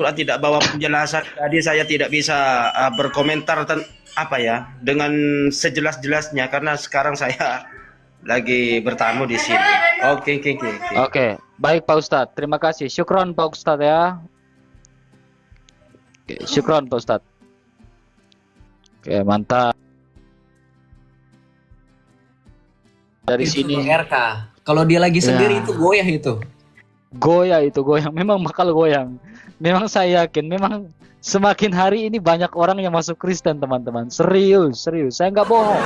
Quran tidak bawa penjelasan, jadi saya tidak bisa berkomentar apa ya dengan sejelas-jelasnya karena sekarang saya lagi bertamu di sini. Oke, oke, oke. Oke, baik Pak Ustadz. Terima kasih. Syukron Pak Ustadz ya. Oke, syukron Pak Ustadz. Oke, mantap. Dari Itu sini RK. Kalau dia lagi sendiri itu goyah itu. goyang. Memang bakal goyang. Memang saya yakin, memang semakin hari ini banyak orang yang masuk Kristen teman-teman. Serius. Saya nggak bohong.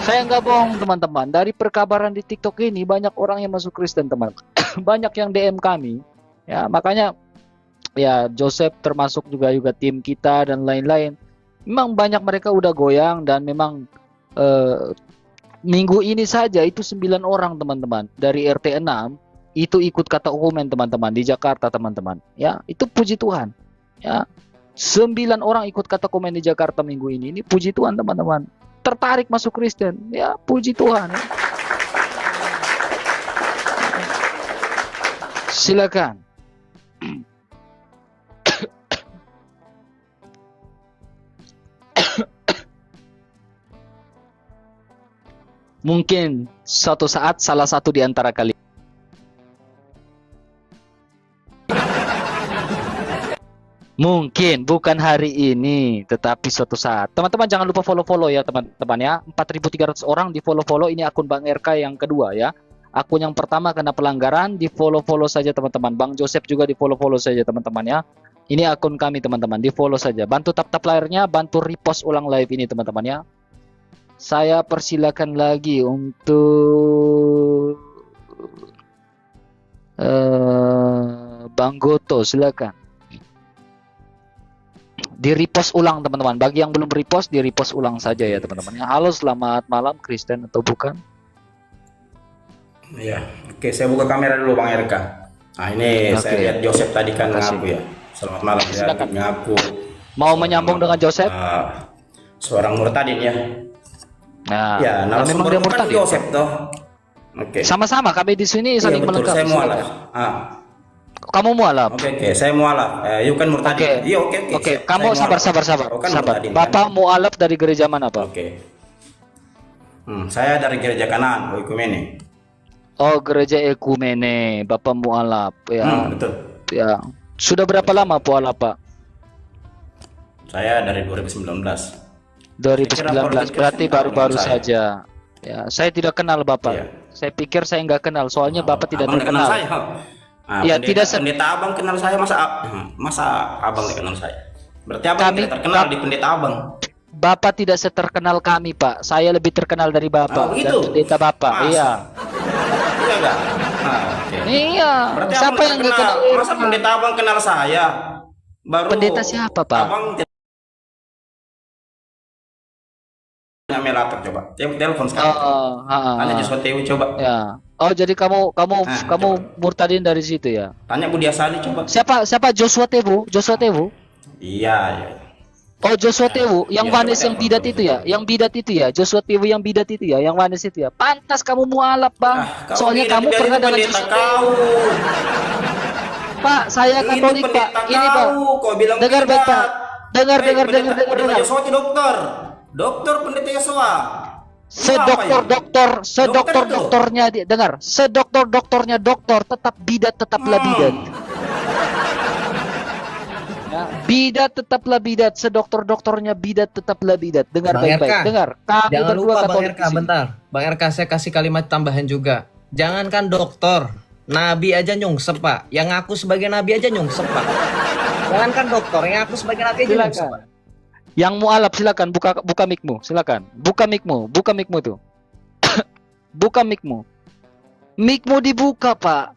Saya nggak bohong teman-teman. Dari perkabaran di TikTok ini banyak orang yang masuk Kristen teman. Banyak yang DM kami. Ya makanya ya Joseph termasuk juga tim kita dan lain-lain. Memang banyak mereka udah goyang dan memang minggu ini saja itu 9 orang teman-teman dari RT 6 itu ikut kata ukumen teman-teman di Jakarta teman-teman. Ya itu puji Tuhan. Ya 9 orang ikut kata komen di Jakarta minggu ini. Ini puji Tuhan teman-teman. Tertarik masuk Kristen. Ya puji Tuhan. Ya. Silakan. Mungkin suatu saat salah satu di antara kalian mungkin bukan hari ini tetapi suatu saat. Teman-teman jangan lupa follow ya teman-teman ya. 4.300 orang di follow. Ini akun Bang RK yang kedua ya. Akun yang pertama kena pelanggaran, di follow saja teman-teman. Bang Joseph juga di follow saja teman-teman ya. Ini akun kami teman-teman, di follow saja. Bantu tap layarnya, bantu repost ulang live ini teman-teman ya. Saya persilakan lagi untuk Bang Goto, silakan. Di repost ulang teman-teman. Bagi yang belum repost, di repost ulang saja ya teman-teman. Halo, selamat malam Kristen atau bukan? Ya, oke, saya buka kamera dulu Bang RK. Nah ini saya lihat Joseph tadi kan ngaku ya. Selamat malam ya, ngaku. Mau menyambung dengan Joseph? Seorang murtadin ya. Nah, ya, memang dia murtadin. Joseph toh. Oke. Sama-sama kami di sini saling melengkapi. Saya mualaf. Kamu mualaf. Oke, saya mualaf. You kan murtadin. Iya, oke. Kamu sabar. Bapak mualaf dari gereja mana, Pak? Oke. Saya dari gereja Kanan, Ekumene. Oh, gereja Ekumene, Bapak mualaf ya. Betul. Ya. Sudah berapa lama mualaf, Pak? Saya dari 2019. 2019 berarti baru-baru saja. Ya, saya tidak kenal Bapak. Iya. Saya pikir saya nggak kenal, soalnya Bapak tidak terkenal. Ya, tidak pendeta Abang kenal saya, masa Abang tidak kenal saya? Berarti Abang tidak terkenal di pendeta Abang. Bapak tidak seterkenal kami, Pak. Saya lebih terkenal dari Bapak dan pendeta Bapak. Masa? Iya. Iya enggak? Iya. Berarti siapa yang nggak kenal? Masa pendeta Abang kenal saya? Pendeta siapa, Pak? Abang Melator coba. Telepon sekarang. Tanya Joshua Tewu coba. Ya. Oh, jadi kamu murtadin dari situ ya? Tanya Budi Asani coba. Siapa Joshua Tewu? Iya. Oh, Joshua Tewu, yang manis yang bidat itu ya? Yang bidat itu ya? Joshua Tewu yang bidat itu ya? Yang manis itu ya? Pantas kamu mualaf, Bang. Soalnya kamu pernah dengan Joshua Tewu. Pak, saya Katolik, Pak. Ini, Pak. Dengar baik, Pak. Dengar. Joshua itu dokter pendeta Yesua. Sedoktornya dengar. Sedoktornya dokter tetap bidat tetaplah bidat. Ya, bidat tetaplah bidat. Sedoktornya bidat tetaplah bidat. Dengar baik-baik. Dengar. Kami jangan berdua lupa Katolik. Bang RK, bentar. Bang RK, saya kasih kalimat tambahan juga. Jangankan dokter, nabi aja nyungsep, Pak. Yang ngaku sebagai nabi aja nyungsep, Pak. Jangankan dokter, yang ngaku sebagai nabi aja nyungsep, Pak. Yang mualaf silakan buka mic-mu, silakan. Buka mic-mu tuh. Buka mic-mu. Mic-mu dibuka, Pak.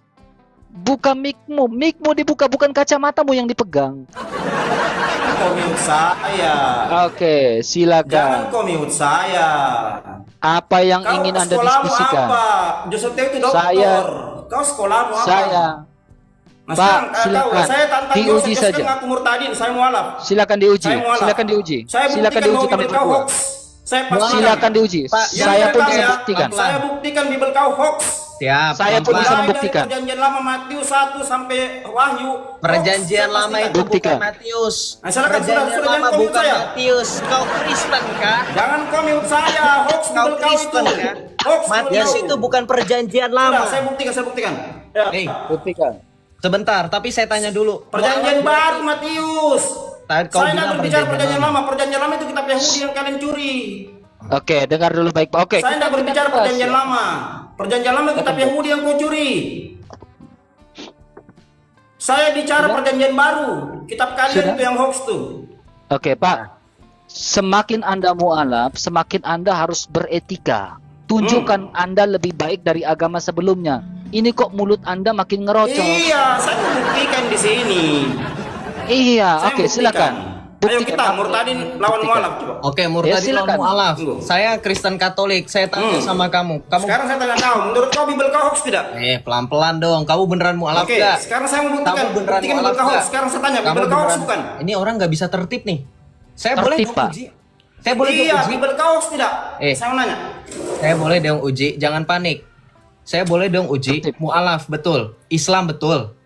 Buka mic-mu dibuka, bukan kacamatamu yang dipegang. Komut saya. Oke, silakan. Jangan komut saya. Apa yang ingin Anda diskusikan? Apa? Joseph itu dokter. Kau sekolahmu apa? Saya Mas Pak, silakan saya tantang diuji saja. Aku murtadin, saya mualaf. Silakan diuji. Silakan diuji kami berdua. Silakan diuji. Saya pun bisa buktikan. Saya buktikan Bible kau hoax. Siap. Saya pun pelan-pelan. bisa Mulai dari membuktikan. perjanjian lama Matius 1 sampai Wahyu. Perjanjian Hoax, lama saya itu Buktikan. bukan Matius. Nah, silakan, Perjanjian sudah, lama jangan komen bukan saya. Matius. Kau Kristen kah? Jangan kau mute saya, hoax Kau Bible kau itu. Kristen kah? Hoax Matius Bible itu kau. bukan perjanjian Sudah, lama. saya buktikan. Ya. Hei, Buktikan. sebentar, tapi saya tanya dulu. Perjanjian baru Matius. Tadi kau Saya bilang tidak berbicara perjanjian perjanjian lama. Perjanjian lama itu kitab Yahudi yang kalian curi. Oke, dengar dulu baik Pak. Oke. Saya tidak berbicara perjanjian lama. Perjanjian lama kitab Yahudi yang kau curi. Saya bicara perjanjian baru. Kitab kalian Sudah. itu yang hoax tuh. Oke, Pak. Semakin Anda mualaf, semakin Anda harus beretika. Tunjukkan Anda lebih baik dari agama sebelumnya. Ini kok mulut Anda makin ngerocos. Iya, saya mau buktikan di sini. Iya, Saya oke, buktikan. silakan. Ayo Buktikan, kita Pak. murtadin lawan Buktikan. mualaf coba. Oke, Murtadi silakan. lawan mualaf. Tunggu. Saya Kristen Katolik. Saya tanya sama kamu. Kamu Sekarang saya tanya kau, menurut kau Bible kau hoax tidak? pelan-pelan dong. Kamu beneran mualaf Oke, nggak? sekarang saya mau buktikan. Kamu beneran Buktikan mualaf Bible kau hoax. nggak? Sekarang saya tanya, Kamu Bible kau hoax beneran- bukan? Ini orang nggak bisa tertib nih. Saya boleh Tertib, dong Pak. uji. Saya boleh dong Iya, uji. Bible kau hoax tidak? Saya mau nanya. Saya boleh dong uji. Jangan panik. Saya boleh dong uji. Tertib. Mualaf betul. Islam betul.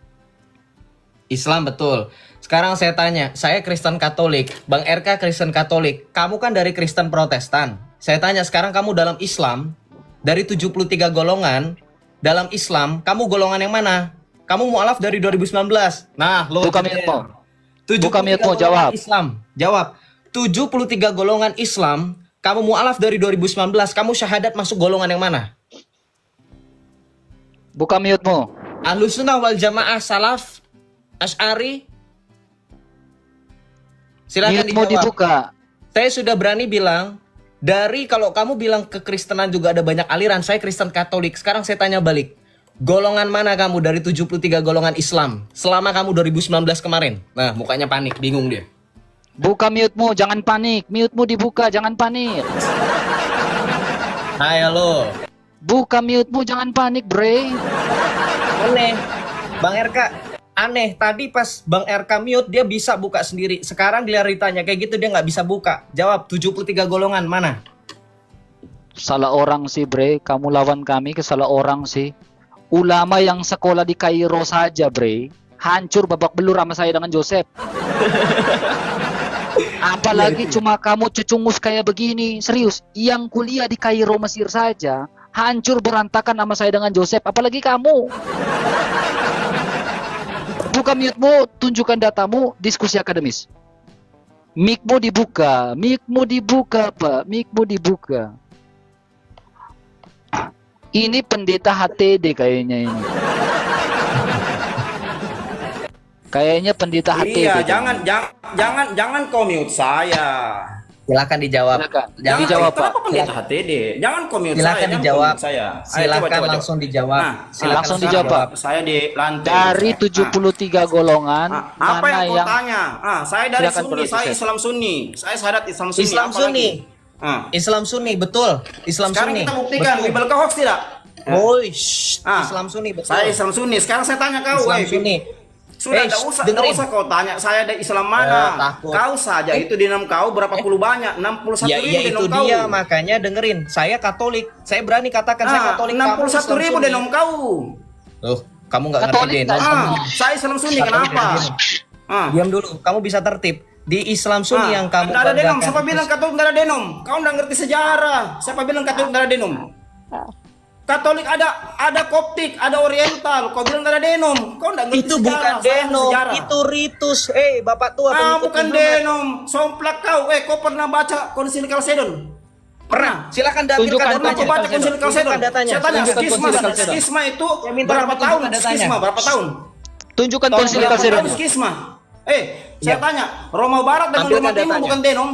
Islam betul. Sekarang saya tanya, saya Kristen Katolik, Bang RK Kristen Katolik, kamu kan dari Kristen Protestan. Saya tanya sekarang kamu dalam Islam, dari 73 golongan, dalam Islam, kamu golongan yang mana? Kamu mualaf dari 2019. Nah, lo Buka jadian. miutmu. 73 Buka miutmu, golongan jawab. Islam. Jawab. 73 golongan Islam, kamu mualaf dari 2019, kamu syahadat masuk golongan yang mana? Buka mute-mu. Ahlus Sunnah wal Jamaah Salaf Asy'ari. Silakan Mute-mu dijawab. dibuka. Saya sudah berani bilang, dari kalau kamu bilang kekristenan juga ada banyak aliran, saya Kristen Katolik. Sekarang saya tanya balik. Golongan mana kamu dari 73 golongan Islam selama kamu 2019 kemarin? Nah, mukanya panik, bingung dia. Buka mute-mu, jangan panik. Mute-mu dibuka, jangan panik. Hai, halo. Buka mute-mu, jangan panik, bre. Aneh. Bang RK, aneh. Tadi pas Bang RK mute, dia bisa buka sendiri. Sekarang ditanya kayak gitu, dia nggak bisa buka. Jawab, 73 golongan mana? Salah orang sih, bre. Kamu lawan kami ke salah orang sih. Ulama yang sekolah di Kairo saja, bre. Hancur babak belur sama saya dengan Joseph. Apalagi cuma kamu cucungus kayak begini. Serius, yang kuliah di Kairo Mesir saja hancur berantakan sama saya dengan Joseph. Apalagi kamu. Buka mute-mu, tunjukkan datamu, diskusi akademis. Mic-mu dibuka, Pak. Mic-mu dibuka. Ini pendeta HTD kayaknya ini. Kayaknya pendeta HTD. Iya, kan? jangan kau mute saya. Silakan dijawab. Silakan. Jangan Dijawab, Pak. Kenapa pendeta HTD? Jangan kau mute Silakan saya. jangan dijawab. kau mute saya. Ayo, Silakan coba. langsung dijawab. Nah, Silakan langsung dijawab, Pak. Saya di lantai. Dari 73 golongan, Apa mana yang kau yang tanya? Saya dari Silakan, Sunni, Bro, saya Joseph. Islam Sunni. Saya syahadat Islam Sunni. Islam apa Sunni. lagi? Islam Sunni, betul. Islam Sekarang Sunni. kita buktikan, Betul. Bible kau hoax tidak? Woi, shh. Ah, Islam Sunni, betul. Saya Islam Sunni. Sekarang saya tanya kau, Islam weh, Sunni. Sudah, Eh, tidak usah, dengerin. kau tanya saya dari Islam mana. takut. Kau saja itu di enam kau berapa puluh banyak? 61 Ya, ribu iya di itu enam kau. dia, makanya dengerin. Saya Katolik. Saya berani katakan saya Katolik. 61 ribu di enam kau. Loh, kamu nggak ngerti Katolik deh. nggak? Saya Islam Sunni, Katolik, kenapa? diam. Diam dulu, kamu bisa tertib. Di Islam Sunni yang kamu Nggak ada denom. banggakan. Siapa bilang Katolik nggak ada denom? Kau nggak ngerti sejarah. Siapa bilang Katolik nggak ada denom? Katolik ada Koptik, ada Oriental. Kau bilang nggak ada denom? Kau nggak ngerti Itu sejarah. bukan Saya denom, sejarah. itu ritus. Bapak tua pengikut Bukan Muhammad. denom. Somplak kau. Kau pernah baca Konsili Kalsedon? Pernah. Silakan Tunjukkan datangkan Pernah datanya. kau baca Konsili Kalsedon? Tunjukkan datanya. Saya tanya, Tunjukkan skisma, Konsili Kalsedon. skisma itu Saya minta berapa kamu tahun? tunjukkan datanya. Skisma berapa tahun? tunjukkan Tolong konsili berapa Kalsedon. Tahun skisma. Saya Ya. tanya, Roma Barat dengan Tampilkan Roma Timur datanya. bukan denom?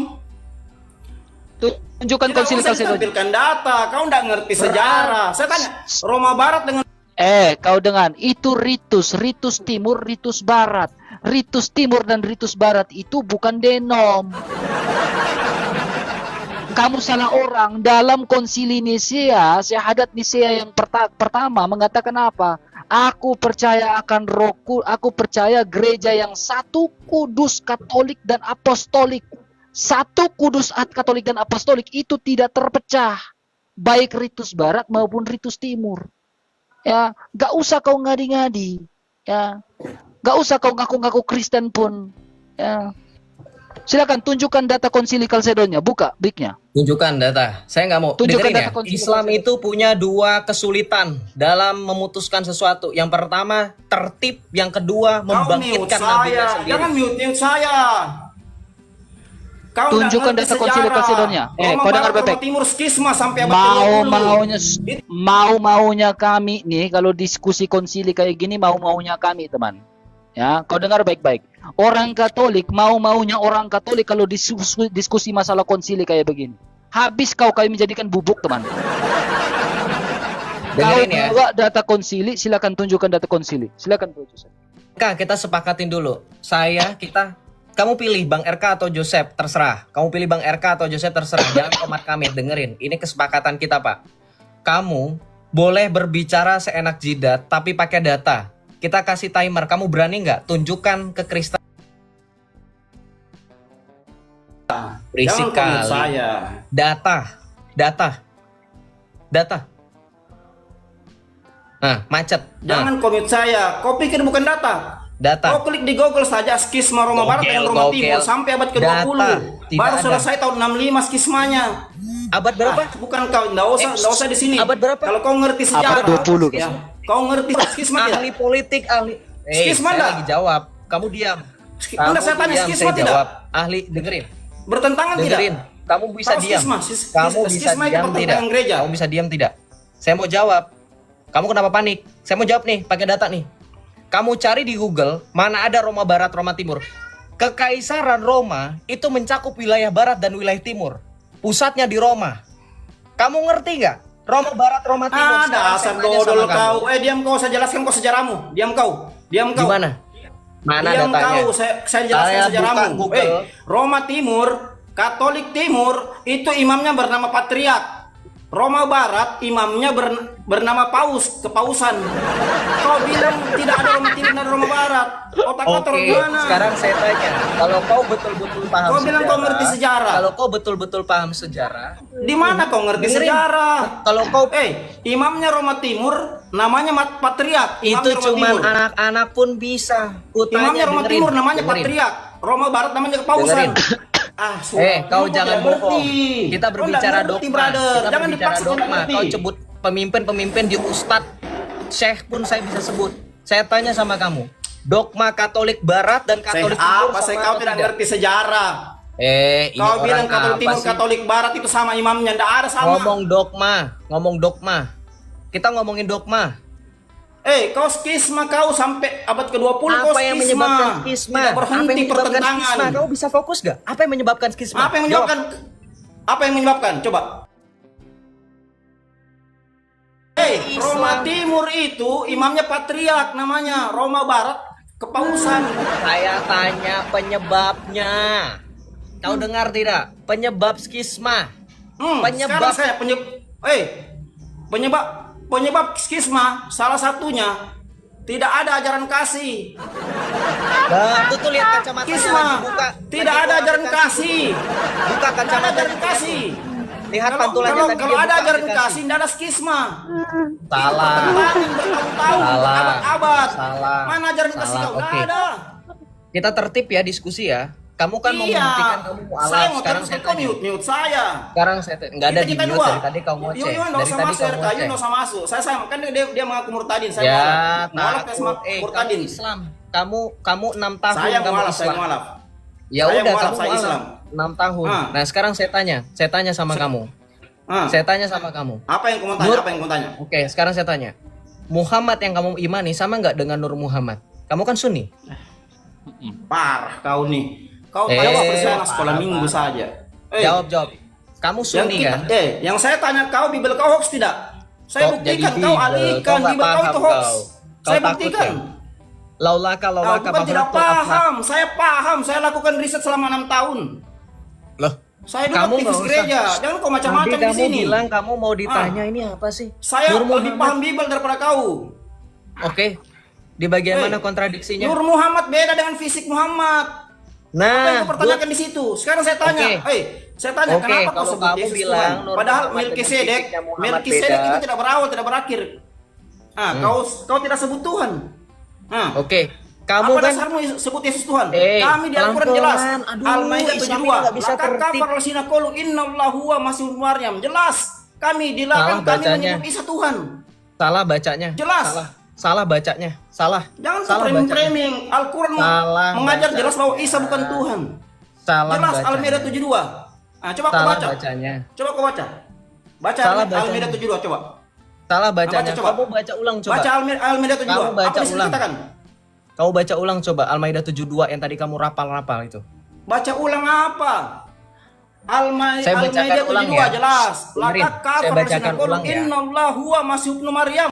Tunjukkan Tidak konsili usah Kalsedon. ditampilkan data, kau nggak ngerti sejarah. Saya tanya, Roma Barat dengan Kau dengan itu ritus timur, ritus barat. Ritus timur dan ritus barat itu bukan denom. Kamu salah orang. Dalam konsili Nisea, syahadat Nisea yang pertama mengatakan apa? Aku percaya akan aku percaya gereja yang satu, kudus, katolik dan apostolik. Satu kudus, katolik dan apostolik itu tidak terpecah. Baik ritus barat maupun ritus timur. Ya, gak usah kau ngadi-ngadi. Ya, gak usah kau ngaku-ngaku Kristen pun. Ya, silakan tunjukkan data konsili Kalsedonia. Buka bignya. Tunjukkan data. Saya nggak mau. Tunjukkan Dengerin ya. data konsili Islam Kalsedonia. itu punya dua kesulitan dalam memutuskan sesuatu. Yang pertama tertib, yang kedua Kau mute membangkitkan nabinya saya. sendiri. Jangan mute saya. Kau Tunjukkan nggak ngerti data konsili sejarah. Kalsedonia. Roma kau dengar Barat, Roma bebek. Timur skisma sampai abad ke-20. Mau-maunya kami nih kalau diskusi konsili kayak gini mau-maunya kami, teman. Ya, kau dengar baik-baik. Orang Katolik mau-maunya orang Katolik kalau diskusi masalah konsili kayak begini. Habis kami menjadikan bubuk, teman. Kau Dengerin ya. bawa data konsili, silakan tunjukkan data konsili. Silakan tunjukkan. Kak, kita sepakatin dulu. Kamu pilih Bang RK atau Joseph, terserah. Kamu pilih Bang RK atau Joseph, terserah. Jangan komat kami, dengerin. Ini kesepakatan kita, Pak. Kamu boleh berbicara seenak jidat, tapi pakai data. Kita kasih timer. Kamu berani nggak? Tunjukkan ke Kristen. Berisik Jangan komen kali. saya. Data. Nah, macet. Jangan komit saya. Kau pikir bukan data? Data. Kau klik di Google saja skisma Roma Barat dengan Roma Timur sampai abad ke-20. Data. Tidak Baru ada. selesai tahun 65 skismanya. Abad berapa? Bukan kau, enggak usah di sini. Abad berapa? Kalau kau ngerti sejarah. Abad 20. Ya. Kau ngerti skisma Ahli tidak? politik, ahli. Skisma saya enggak? lagi jawab. Kamu diam. Anda saya tanya diam, skisma saya tidak? jawab. Ahli, dengerin. Bertentangan Dengerin. tidak? Kamu bisa Tahu diam. skisma? Kamu bisa Skisma itu diam tidak? pertentangan gereja. Kamu bisa diam tidak? Saya mau jawab. Kamu kenapa panik? Saya mau jawab nih, pakai data nih. Kamu cari di Google, mana ada Roma Barat, Roma Timur. Kekaisaran Roma itu mencakup wilayah barat dan wilayah timur. Pusatnya di Roma. Kamu ngerti nggak? Roma Barat, Roma Timur. Ah, Sekarang dasar saya tanya dodol sama kamu. kau. Diam kau, saya jelaskan kau sejarahmu. Diam kau. Gimana? Mana Diam datanya? kau, saya jelaskan Saya sejarahmu. buka Google. Roma Timur, Katolik Timur, itu imamnya bernama Patriark. Roma Barat, imamnya bernama Paus, kepausan. Kau bilang tidak ada Roma Timur dan Roma Barat. Otak kau taruh Oke, mana? sekarang saya tanya, kalau kau betul-betul paham Kau bilang kau ngerti sejarah. Kalau kau betul-betul paham sejarah, Di mana kau ngerti Dengerin. sejarah? Kalau kau Imamnya Roma Timur, namanya Patriark. itu Imamnya Roma cuman Timur. anak-anak pun bisa. Kutanya, Imamnya Roma dengerin, Timur namanya dengerin. Patriark. Roma Barat namanya kepausan. Dengerin. Kau jangan bohong. Kita berbicara dogma. Kita Jangan berbicara dipaksa tidak dogma. ngerti. Kau sebut pemimpin-pemimpin di Ustadz, Syekh pun saya bisa sebut. Saya tanya sama kamu, dogma Katolik Barat dan Katolik Timur Apa saya sama kau atau tidak tidak? ngerti sejarah? Ini Kau bilang orang Katolik apa Timur, sih? Katolik Barat itu sama imamnya, tidak ada sama. Ngomong dogma. Kita ngomongin dogma. Kau skisma kau sampai abad ke-20 kau Apa yang menyebabkan skisma? Tidak berhenti pertentangan. Kau bisa fokus gak? Apa yang menyebabkan skisma? Apa yang menyebabkan? Apa yang menyebabkan? Coba. Roma Timur itu imamnya Patriark namanya. Roma Barat kepausan. Saya tanya penyebabnya. Kau dengar tidak? Penyebab skisma. Sekarang saya penyebab skisma salah satunya tidak ada ajaran kasih. Tuh lihat kacamata Skisma buka. tidak ada ajaran kasih. Buka Tidak ada kacamata ajaran kasih. Lihat pantulannya tadi. Kalau dia ada buka ajaran aplikasi. kasih tidak ada skisma. Salah. Pertentangan bertahun-tahun, Salah. abad-abad. Salah. Mana ajaran kasih Salah. kau? Tidak Oke. ada. Kita tertib ya diskusi ya. Kamu kan mau membuktikan kamu mau Saya alat. mau Sekarang terus saya kau tanya. mute saya. Sekarang saya nggak ada di Kita mute dua. dari tadi kau mau cek. Yuk, nggak Dari usah tadi masuk kau RK, mau yuk cek. nggak usah masuk. Saya kan dia mengaku murtadin. Saya Ya, mualaf sama kamu murtadin. Islam. Kamu 6 tahun Saya kamu mualaf, Islam. saya mualaf. Ya Saya udah mualaf, kamu saya mualaf. Islam. 6 tahun. Ah. Nah, sekarang saya tanya sama kamu. Saya tanya sama kamu. Apa yang kau mau tanya? Nur- Apa yang kau tanya? Oke, sekarang saya tanya. Muhammad yang kamu imani sama nggak dengan Nur Muhammad? Kamu kan Sunni. Parah kau nih. Kau Eh, tahu seperti anak sekolah parah, minggu parah. saja. Jawab. Kamu Yang Sunni kita, kan? yang saya tanya kau Bibel kau hoax tidak? Saya Kok buktikan jadi kau Bibel? alihkan Kau nggak Bibel kau paham itu hoax. kau. Kau Saya takut buktikan. ya? Laulaka Kau bukan tidak maghfiratul afham. paham. Saya paham. Saya lakukan riset selama 6 tahun. Loh, Saya dulu kamu aktivis nggak usah. gereja. Jangan kau macam-macam Tadi di kamu sini. bilang kamu mau ditanya ini apa sih? Saya Nur lebih Muhammad. paham Bibel daripada kau. Oke. Di bagian Eh, mana kontradiksinya? Nur Muhammad beda dengan fisik Muhammad. Apa yang Nah, kau pertanyakan di situ? Sekarang saya tanya. Oke. Saya tanya Oke, kenapa kau kalau sebut kamu Yesus bilang Tuhan? Nur Padahal Muhammad dengan Melkisedek fisiknya Muhammad itu beda. tidak berawal, tidak berakhir. Kau tidak sebut Tuhan. Oke. Kamu Apa kan dasarmu sebut Yesus Tuhan? Eh, Kami di Al-Quran jelas. pelan-pelan. Aduh, Al-Maidah Islam 72. ini nggak bisa Laqad tertib. kafara alladziina qalu innallahu huwa Masihul Maryam. Jelas. Kami Salah dilarang kami bacanya. menyebut Isa Tuhan. salah bacanya. Jelas. Salah bacanya. Salah. Jangan salah bacanya. framing. Al-Quran Salah mengajar baca. jelas bahwa Isa bukan Tuhan. Salah Jelas bacanya. Al-Maidah 72. Coba kau Salah baca. bacanya. Coba kau baca. Baca Salah Al-Maidah bacanya. 72 coba. Salah bacanya. Baca, coba. Kamu baca ulang coba. Baca Al-Maidah 72. Kamu baca Apa di situ ulang. dikatakan? Kamu baca ulang coba Al-Maidah 72 yang tadi kamu rapal-rapal itu. Baca ulang apa? Saya bacakan Al-Maidah ulang 72 ya. jelas. Dengerin, Laqad saya kafara bacakan alladziina qalu ulang ya. innallahu huwa Masih ibnu Maryam.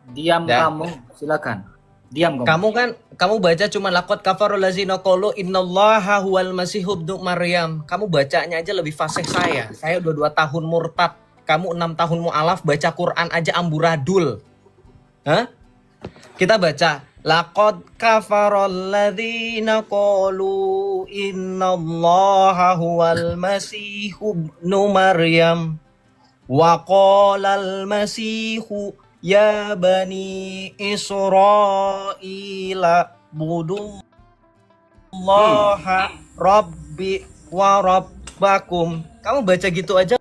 Diam Dah. kamu, silakan. Diam kamu. Kamu baca cuma laqad kafarul ladzina qalu innallaha huwal masihub ibnu Maryam. Kamu bacanya aja lebih fasih saya. Saya udah 2 tahun murtad. Kamu 6 tahun mualaf, baca Quran aja amburadul. Hah? Kita baca laqad kafarul ladzina qalu innallaha huwal masihub ibnu Maryam. Wa qalal masihu ya bani Israila budullaha rabbi wa rabbakum. Kamu baca gitu aja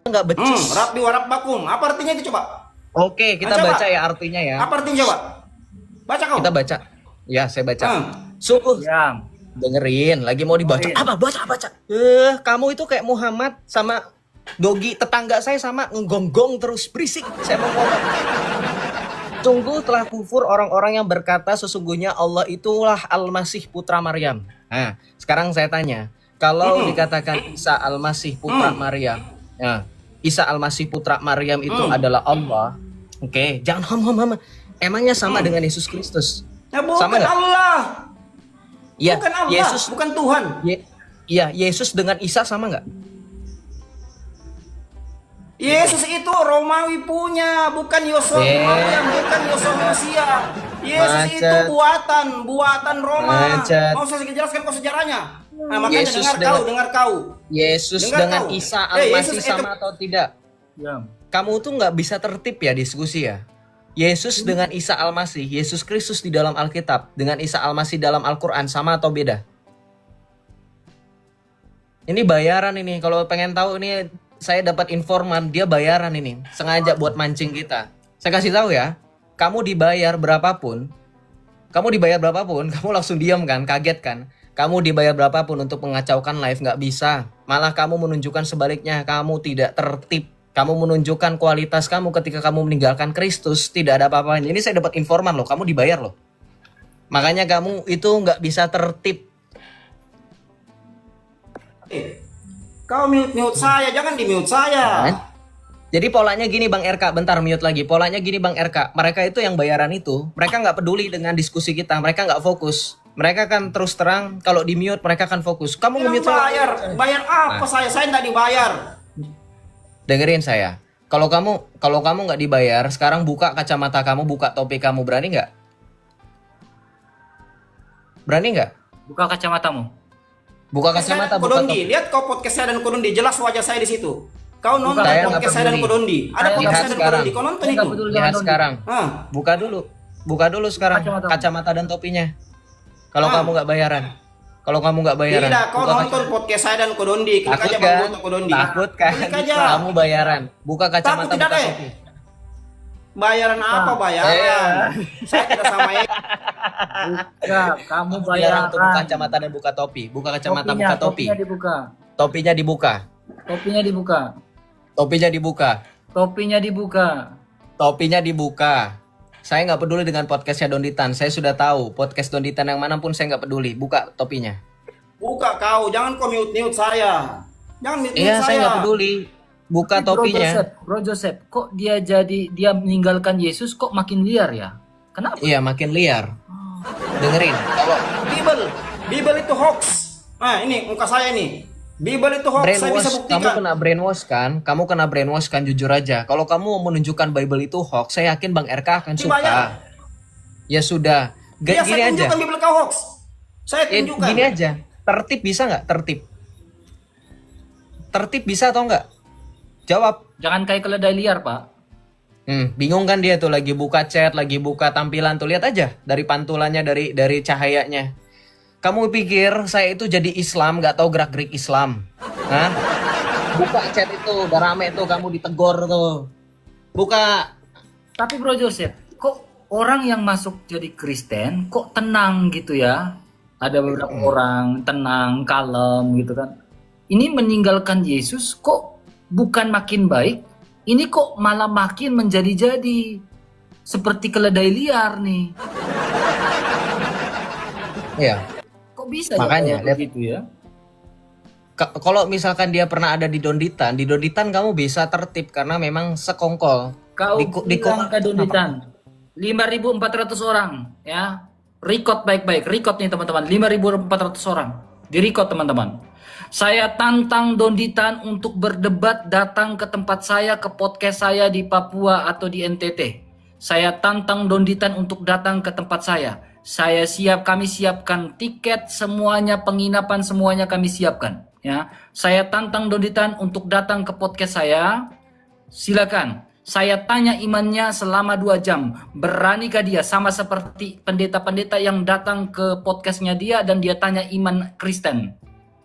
nggak becus. Rabbi wa rabbakum. Apa artinya itu coba? Oke, kita Coba. baca ya artinya ya. Apa artinya coba? Baca kau. Kita baca. Ya, saya baca. Hmm. Sungguh Diam. dengerin, lagi mau dibaca. Dengerin. Apa? Baca. Kamu itu kayak Muhammad sama Dogi tetangga saya sama ngegonggong terus berisik. Saya mau ngomong. Sungguh telah kufur orang-orang yang berkata sesungguhnya Allah itulah Al-Masih putra Maryam. Nah, sekarang saya tanya, kalau dikatakan Isa Al-Masih putra Maryam, ya, Isa Al-Masih putra Maryam itu adalah Allah. Oke, jangan hom. Emangnya sama dengan Yesus Kristus? Ya, bukan Sama nggak? Allah. Ya, Bukan Allah, Yesus bukan Tuhan. Iya, Yesus dengan Isa sama nggak? Yesus itu Romawi punya, bukan Yosef Maryam, bukan Yosef Masia. Yesus itu Macet. buatan Roma. Macet. Mau saya jelaskan kau sejarahnya. Nah, makanya Yesus dengar kau. Yesus Dengar dengan kau. Isa Yesus Al-Masih itu- sama atau tidak? Diam. Kamu tuh nggak bisa tertib ya diskusi ya. Yesus dengan Isa Al-Masih, Yesus Kristus di dalam Alkitab dengan Isa Al-Masih dalam Al-Quran sama atau beda? Ini bayaran ini. Kalau pengen tahu ini saya dapat informan dia bayaran ini. Sengaja buat mancing kita. Saya kasih tahu ya. Kamu dibayar berapapun, kamu langsung diam kan, kaget kan? Kamu dibayar berapapun untuk mengacaukan live nggak bisa. Malah kamu menunjukkan sebaliknya, kamu tidak tertib. Kamu menunjukkan kualitas kamu ketika kamu meninggalkan Kristus, tidak ada apa-apanya. Ini saya dapat informan loh, kamu dibayar loh. Makanya kamu itu nggak bisa tertib. Kau mute saya, jangan di mute saya. Jadi polanya gini Bang RK, bentar mute lagi. Polanya gini Bang RK, mereka itu yang bayaran itu, mereka nggak peduli dengan diskusi kita, mereka nggak fokus. Mereka kan terus terang, kalau di mute mereka kan fokus. Kamu Bilang nge-mute saya. bayar apa saya? Saya nggak dibayar. Dengerin saya. Kalau kamu nggak dibayar, sekarang buka kacamata kamu, buka topi kamu, berani nggak? Berani nggak? Buka kacamatamu. Buka kacamata, buka Kodondi, topi. lihat kau podcast saya dan Kodondi, jelas wajah saya di situ. Kau nonton Saya nggak podcast saya dan peduli. Kodondi. Ada Saya podcast lihat saya dan sekarang. Kodondi. Kau nonton Saya nggak itu. peduli. Lihat Jangan sekarang. Ah. Buka dulu sekarang Kacamata. kacamata dan topinya. Kalau kamu nggak bayaran. Kalau kamu nggak bayaran. Tidak, kau buka nonton podcast saya dan Kodondi. Klik Takut aja kan? Bang Kodondi. Takut kan? Klik aja. Kamu bayaran. Buka kacamata, Takut tidak buka deh. topi. Bayaran apa bayaran? Saya tidak sama ya. Buka, kamu Bayaran untuk buka bayaran. kacamata dan buka topi. Buka kacamata, Topinya, buka topi. topinya dibuka. Topinya dibuka. Topinya dibuka. Topinya dibuka. Topinya dibuka. Topinya dibuka. Saya nggak peduli dengan podcastnya Donditan. Saya sudah tahu podcast Donditan yang manapun saya nggak peduli. Buka topinya. Buka kau, jangan kau mute saya. Jangan mute Iya, saya nggak peduli. Buka topinya. Bro Joseph, kok dia meninggalkan Yesus kok makin liar ya? Kenapa? Iya, makin liar. Dengerin. Kalau Bible itu hoax. Nah, ini muka saya ini. Bible itu hoax, saya bisa brainwash, buktikan. kamu kena brainwash kan? Kamu kena brainwash kan, jujur aja. Kalau kamu mau menunjukkan Bible itu hoax, saya yakin Bang RK akan suka. Dibayar. Ya sudah. Iya, Gini saya aja. tunjukkan Bible kau hoax. Saya Ya, tunjukkan. gini aja. Tertib bisa nggak? Tertib. Tertib bisa atau nggak? Jawab. Jangan kayak keledai liar, Pak. Bingung kan dia tuh lagi buka chat, lagi buka tampilan tuh, lihat aja dari pantulannya, dari cahayanya. Kamu pikir saya itu jadi Islam nggak tahu gerak-gerik Islam? Hah? Buka chat itu udah rame tuh, kamu ditegor tuh. Buka. Tapi Bro Joseph, kok orang yang masuk jadi Kristen kok tenang gitu ya? Ada beberapa orang tenang, kalem gitu kan. Ini meninggalkan Yesus kok bukan makin baik, ini kok malah makin menjadi-jadi. Seperti keledai liar nih. Iya. Kok bisa Makanya, ya begitu ya? Kalau misalkan dia pernah ada di Donditan kamu bisa tertib karena memang sekongkol. Kau Di bilang ke Donditan 5.400 orang ya. Record baik-baik, record nih teman-teman, 5.400 orang. Di-record teman-teman. Saya tantang Donditan untuk berdebat datang ke tempat saya, ke podcast saya di Papua atau di NTT. Saya tantang Donditan untuk datang ke tempat saya. Saya siap, kami siapkan tiket semuanya, penginapan semuanya kami siapkan. Ya, saya tantang Donditan untuk datang ke podcast saya. Silakan. Saya tanya imannya selama 2 jam. Beranikah dia sama seperti pendeta-pendeta yang datang ke podcastnya dia dan dia tanya iman Kristen?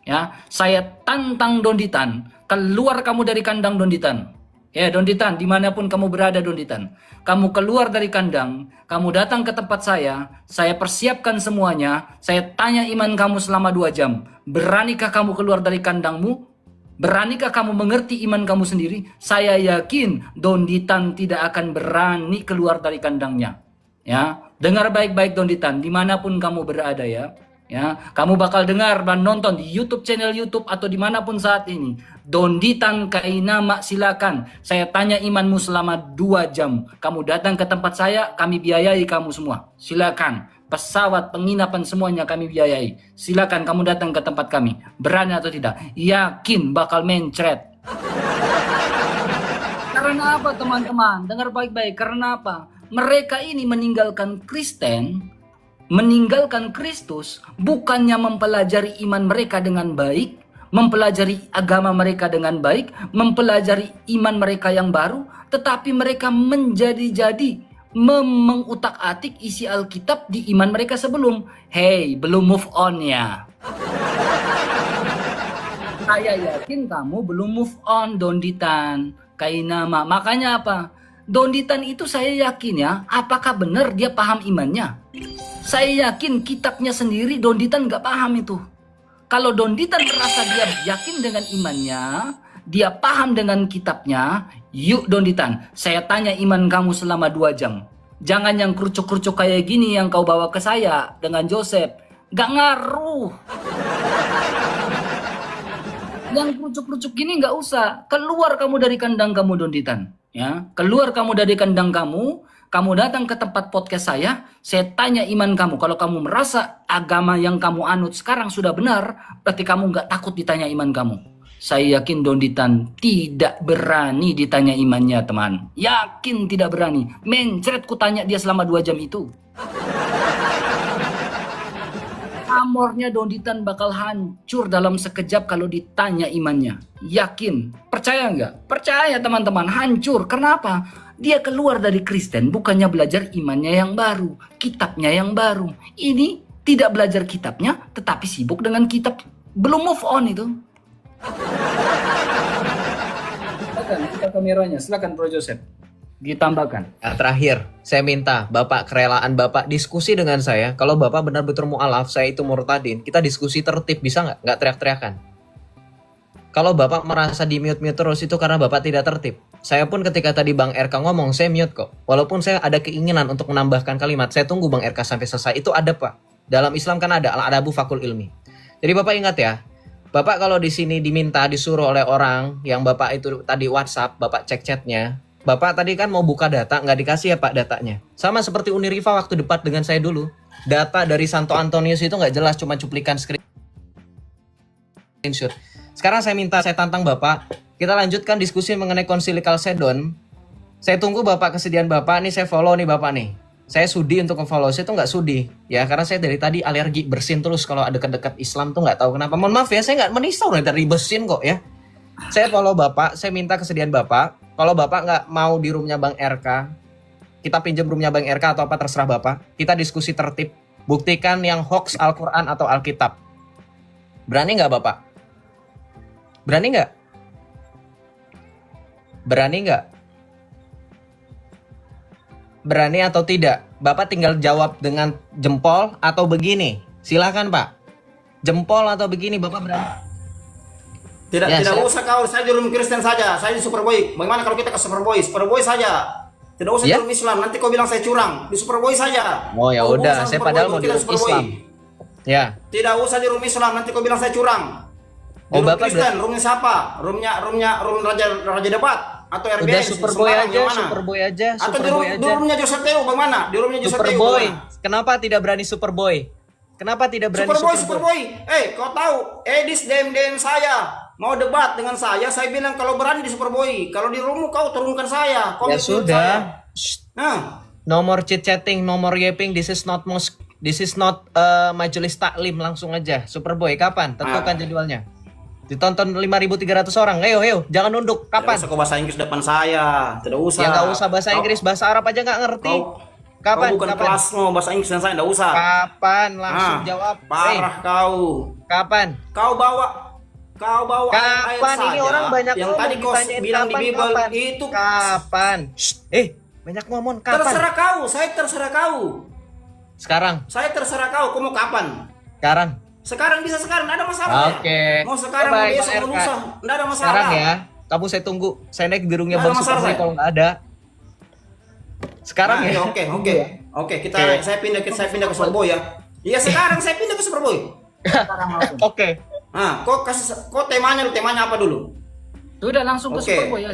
Ya, saya tantang Donditan. Keluar kamu dari kandang Donditan. Ya, Donditan, dimanapun kamu berada Donditan. Kamu keluar dari kandang, kamu datang ke tempat saya persiapkan semuanya, saya tanya iman kamu selama 2 jam. Beranikah kamu keluar dari kandangmu? Beranikah kamu mengerti iman kamu sendiri? Saya yakin Donditan tidak akan berani keluar dari kandangnya. Ya, dengar baik-baik Donditan, dimanapun kamu berada ya. Ya, kamu bakal dengar dan nonton di YouTube channel YouTube atau dimanapun saat ini. Donditan Kainama silakan. Saya tanya imanmu selama 2 jam. Kamu datang ke tempat saya, kami biayai kamu semua. Silakan. Pesawat, penginapan semuanya kami biayai. Silakan kamu datang ke tempat kami. Berani atau tidak? Yakin bakal mencret. Karena apa teman-teman? Dengar baik-baik. Karena apa? Mereka ini meninggalkan Kristen, meninggalkan Kristus, bukannya mempelajari iman mereka dengan baik, mempelajari agama mereka dengan baik, mempelajari iman mereka yang baru, tetapi mereka menjadi-jadi mengutak-atik isi Alkitab di iman mereka sebelum. Hey, belum move on ya. Saya yakin kamu belum move on, Donditan Kainama. Makanya apa? Donditan itu saya yakin ya, apakah benar dia paham imannya? Saya yakin kitabnya sendiri Donditan gak paham itu. Kalau Donditan merasa dia yakin dengan imannya, dia paham dengan kitabnya, yuk Donditan, saya tanya iman kamu selama 2 jam. Jangan yang kerucuk-kerucuk kayak gini yang kau bawa ke saya dengan Joseph. Gak ngaruh. Yang kerucuk-kerucuk gini gak usah. Keluar kamu dari kandang kamu Donditan. Ya, keluar kamu dari kandang kamu datang ke tempat podcast saya tanya iman kamu. Kalau kamu merasa agama yang kamu anut sekarang sudah benar, berarti kamu nggak takut ditanya iman kamu. Saya yakin Donditan tidak berani ditanya imannya, teman. Yakin tidak berani. Mencret ku tanya dia selama 2 jam itu. Amornya Donditan bakal hancur dalam sekejap kalau ditanya imannya. Yakin. Percaya nggak? Percaya teman-teman. Hancur. Kenapa? Dia keluar dari Kristen bukannya belajar imannya yang baru. Kitabnya yang baru. Ini tidak belajar kitabnya tetapi sibuk dengan kitab. Belum move on itu. Silakan kita kameranya. Silakan Bro Joseph. Ditambahkan. Nah, terakhir, saya minta Bapak kerelaan Bapak diskusi dengan saya. Kalau Bapak benar-benar mu'alaf, saya itu murtadin. Kita diskusi tertib, bisa nggak? Nggak teriak-teriakan. Kalau Bapak merasa di mute-mute terus itu karena Bapak tidak tertib. Saya pun ketika tadi Bang RK ngomong, saya mute kok. Walaupun saya ada keinginan untuk menambahkan kalimat, saya tunggu Bang RK sampai selesai. Itu ada Pak. Dalam Islam kan ada al-adabu fakul ilmi. Jadi Bapak ingat ya, Bapak kalau di sini diminta disuruh oleh orang yang Bapak itu tadi WhatsApp, Bapak cek chatnya. Bapak tadi kan mau buka data, nggak dikasih ya Pak datanya. Sama seperti Uniriva waktu debat dengan saya dulu. Data dari Santo Antonius itu nggak jelas, cuma cuplikan screenshot. Sekarang saya minta, saya tantang Bapak, kita lanjutkan diskusi mengenai Konsili Kalsedon. Saya tunggu Bapak, kesediaan Bapak, nih saya follow nih Bapak nih. Saya sudi untuk nge-follow, saya tuh nggak sudi. Ya, karena saya dari tadi alergi bersin terus kalau ada dekat-dekat Islam tuh nggak tahu kenapa. Mohon maaf ya, saya nggak menisau nih dari bersin kok ya. Saya follow Bapak, saya minta kesediaan Bapak. kalau Bapak nggak mau di roomnya Bang RK, kita pinjam roomnya Bang RK atau apa terserah Bapak. Kita diskusi tertib. Buktikan yang hoax Al-Quran atau Alkitab. Berani nggak Bapak? Berani nggak? Berani nggak? Berani atau tidak? Bapak tinggal jawab dengan jempol atau begini. Silakan Pak. Jempol atau begini Bapak berani? Tidak, Ya, tidak saya- usah kau, saya di room Kristen saja, saya di Superboy. Bagaimana kalau kita ke Superboy? Superboy saja. Tidak usah Ya. di room Islam, nanti kau bilang saya curang. Di Superboy saja. Oh ya Kau udah, urusan saya Superboy, padahal kau mau di tidak room Superboy. Islam. Ya. Tidak usah di room Islam, nanti kau bilang saya curang. Di Oh, room Bapak Kristen, roomnya siapa? Room Raja Debat atau RBN? Udah Superboy sembarang, aja, yang mana? Superboy aja, Atau di Superboy di aja. roomnya Joseph Teo bagaimana? Di roomnya Joseph Teo Superboy. bagaimana? Kenapa tidak berani Superboy? Kenapa tidak berani Superboy. Kau tahu, Edis DM saya. Mau debat dengan saya bilang kalau berani di Superboy. Kalau di roommu kau turunkan saya. Kau Ya mute sudah. saya. Shh. Nah, No more chit chatting, no more yapping. This is not majelis taklim, langsung aja. Superboy kapan? Tentukan jadwalnya. Ditonton 5.300 orang. Ayo, jangan nunduk. tidak Kapan? usah kau bahasa Inggris depan saya. Tidak usah. Ya nggak usah bahasa Inggris, bahasa Arab aja nggak ngerti. Kapan? Kau bukan kelasmu bahasa Inggris dan saya tidak usah. Kapan? Langsung jawab. Parah kau. Kapan? Kau bawa ayat Kapan? Ini saja orang banyak yang ngomong, tadi kau ditanyain bilang di Bible kapan? itu. Kapan? Shh. Banyak ngomong. Kapan? Terserah kau, saya terserah kau. Sekarang. Saya terserah kau mau kapan? Sekarang. Sekarang bisa sekarang, tidak ada masalah. ya. Oke. Mau sekarang, Bye-bye, mau besok, Bang mau RK. lusa, tidak ada masalah. Sekarang ya. Kamu saya tunggu. Saya naik birungnya Nggak ada Bang masalah, Superboy saya. kalau nggak ada. Sekarang Nah, ya. oke. Kita Oke. saya pindah ke Superboy ya. Iya sekarang saya pindah ke Superboy. Sekarang langsung. Oke. Nah, kok temanya apa dulu? Sudah langsung ke Oke, Superboy ya.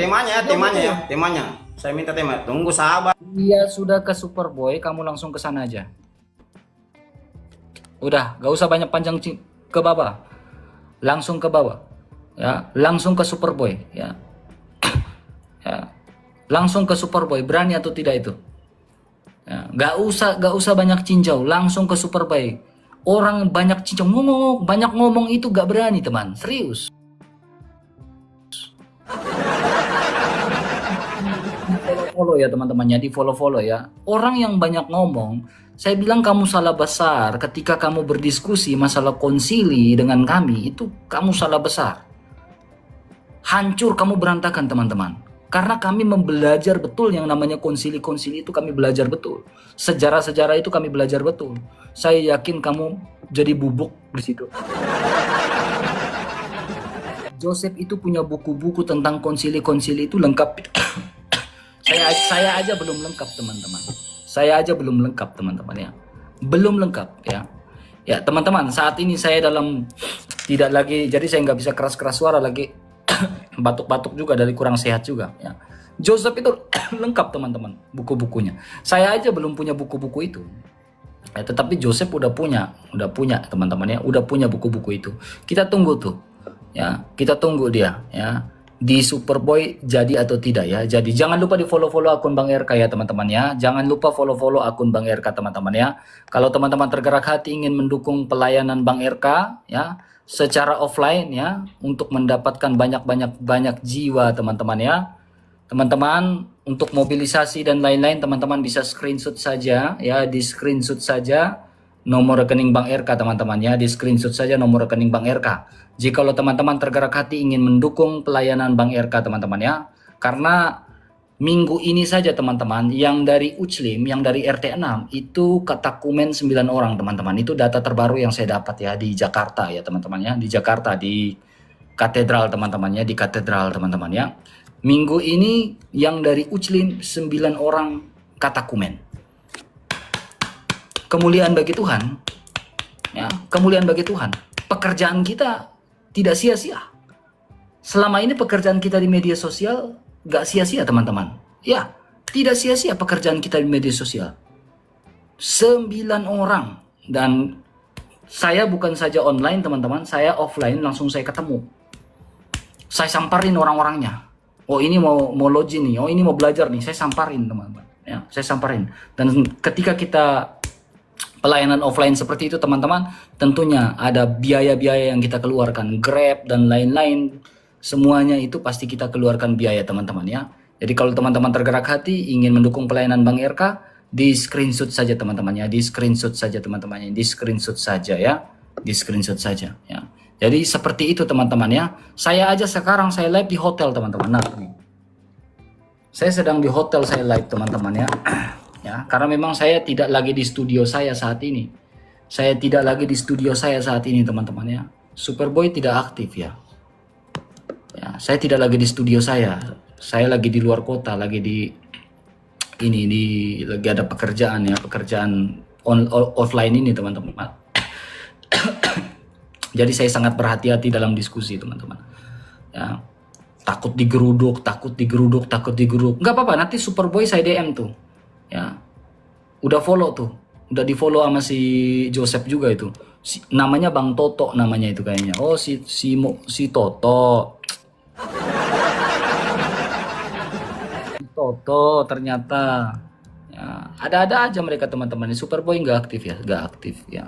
temanya. Saya minta tema. Tunggu sahabat. Iya sudah ke Superboy, kamu langsung ke sana aja. Udah, gak usah banyak panjang ke bawah. Langsung ke bawah. Ya, langsung ke Superboy ya. Ya. Langsung ke Superboy, berani atau tidak itu? Ya, gak usah banyak cinjau, langsung ke Superboy. Orang banyak cincang banyak ngomong itu gak berani teman, serius. Follow ya teman-temannya, di follow ya. Orang yang banyak ngomong, saya bilang kamu salah besar ketika kamu berdiskusi masalah konsili dengan kami, itu kamu salah besar. Hancur, kamu berantakan teman-teman. Karena kami belajar betul yang namanya konsili-konsili itu kami belajar betul. Sejarah-sejarah itu kami belajar betul. Saya yakin kamu jadi bubuk di situ. Joseph itu punya buku-buku tentang konsili-konsili itu lengkap. Saya aja belum lengkap teman-teman. Saya aja belum lengkap teman-teman ya. Belum lengkap ya. Ya teman-teman, saat ini saya dalam tidak lagi, jadi saya nggak bisa keras-keras suara lagi. Batuk-batuk juga dari kurang sehat juga ya. Joseph itu lengkap teman-teman buku-bukunya. Saya aja belum punya buku-buku itu. Ya, tetapi Joseph udah punya teman-teman ya, udah punya buku-buku itu. Kita tunggu tuh. Ya, kita tunggu dia ya. Di Superboy jadi atau tidak ya. Jadi jangan lupa di follow akun Bang RK ya teman-teman ya. Jangan lupa follow akun Bang RK teman-teman ya. Kalau teman-teman tergerak hati ingin mendukung pelayanan Bang RK ya secara offline ya untuk mendapatkan banyak jiwa teman-teman ya. Teman-teman untuk mobilisasi dan lain-lain teman-teman bisa screenshot saja ya, di screenshot saja nomor rekening Bang RK teman-teman ya, di screenshot saja nomor rekening Bang RK. Jikalau teman-teman tergerak hati ingin mendukung pelayanan Bang RK teman-teman ya. Karena minggu ini saja teman-teman yang dari Uclim, yang dari RT 6 itu katakumen 9 orang teman-teman. Itu data terbaru yang saya dapat ya di Jakarta ya teman-teman ya, di Jakarta di katedral teman-teman ya, di katedral teman-teman ya. Minggu ini yang dari Uclim 9 orang katakumen. Kemuliaan bagi Tuhan. Ya, kemuliaan bagi Tuhan. Pekerjaan kita tidak sia-sia. Selama ini pekerjaan kita di media sosial gak sia-sia teman-teman. Ya, tidak sia-sia pekerjaan kita di media sosial. 9 orang. Dan saya bukan saja online teman-teman, saya offline langsung saya ketemu. Saya samperin orang-orangnya. Oh ini mau login nih, oh ini mau belajar nih, saya samperin teman-teman. Ya, saya samperin. Dan ketika kita pelayanan offline seperti itu teman-teman, tentunya ada biaya-biaya yang kita keluarkan, Grab dan lain-lain, semuanya itu pasti kita keluarkan biaya teman-teman ya. Jadi kalau teman-teman tergerak hati ingin mendukung pelayanan Bang RK, di screenshot saja teman-teman ya, di screenshot saja teman-teman ya, di screenshot saja ya, di screenshot saja ya. Jadi seperti itu teman-teman ya. Saya aja sekarang saya live di hotel teman-teman. Nah, ini. Saya sedang di hotel saya live teman-teman ya. Ya, karena memang saya tidak lagi di studio saya saat ini. Saya tidak lagi di studio saya saat ini teman-teman ya. Superboy tidak aktif ya. Ya, saya tidak lagi di studio saya. Saya lagi di luar kota, lagi di lagi ada pekerjaan ya, pekerjaan offline ini teman-teman. Jadi saya sangat berhati-hati dalam diskusi teman-teman. Ya, takut digeruduk. Nggak apa-apa, nanti Superboy saya DM tuh. Ya, udah follow tuh, udah di follow sama si Joseph juga itu. Namanya Bang Toto namanya itu kayaknya. Oh si Toto. Toto ternyata ya, ada aja mereka teman-teman. Superboy nggak aktif ya,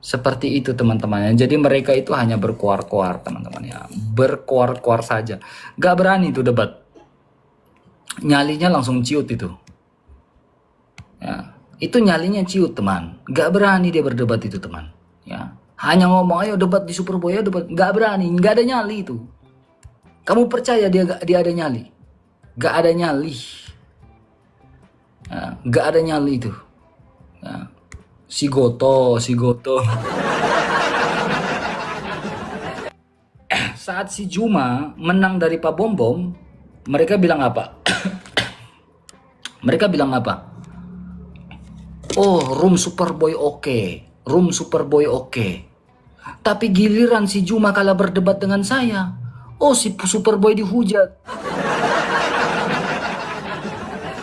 seperti itu teman-teman. Jadi mereka itu hanya berkoar-koar teman-teman ya, berkoar-koar saja, nggak berani itu debat, nyalinya langsung ciut itu ya, itu nyalinya ciut teman, nggak berani dia berdebat itu teman ya, hanya ngomong ayo debat di Superboy ya debat, nggak berani, nggak ada nyali itu. Kamu percaya dia ada nyali? Gak ada nyali ya, gak ada nyali itu ya. Si Goto saat si Juma menang dari Pak Bom Bom, mereka bilang apa? Mereka bilang apa? Oh, room Superboy oke. Tapi giliran si Juma kalah berdebat dengan saya, oh si Superboy dihujat.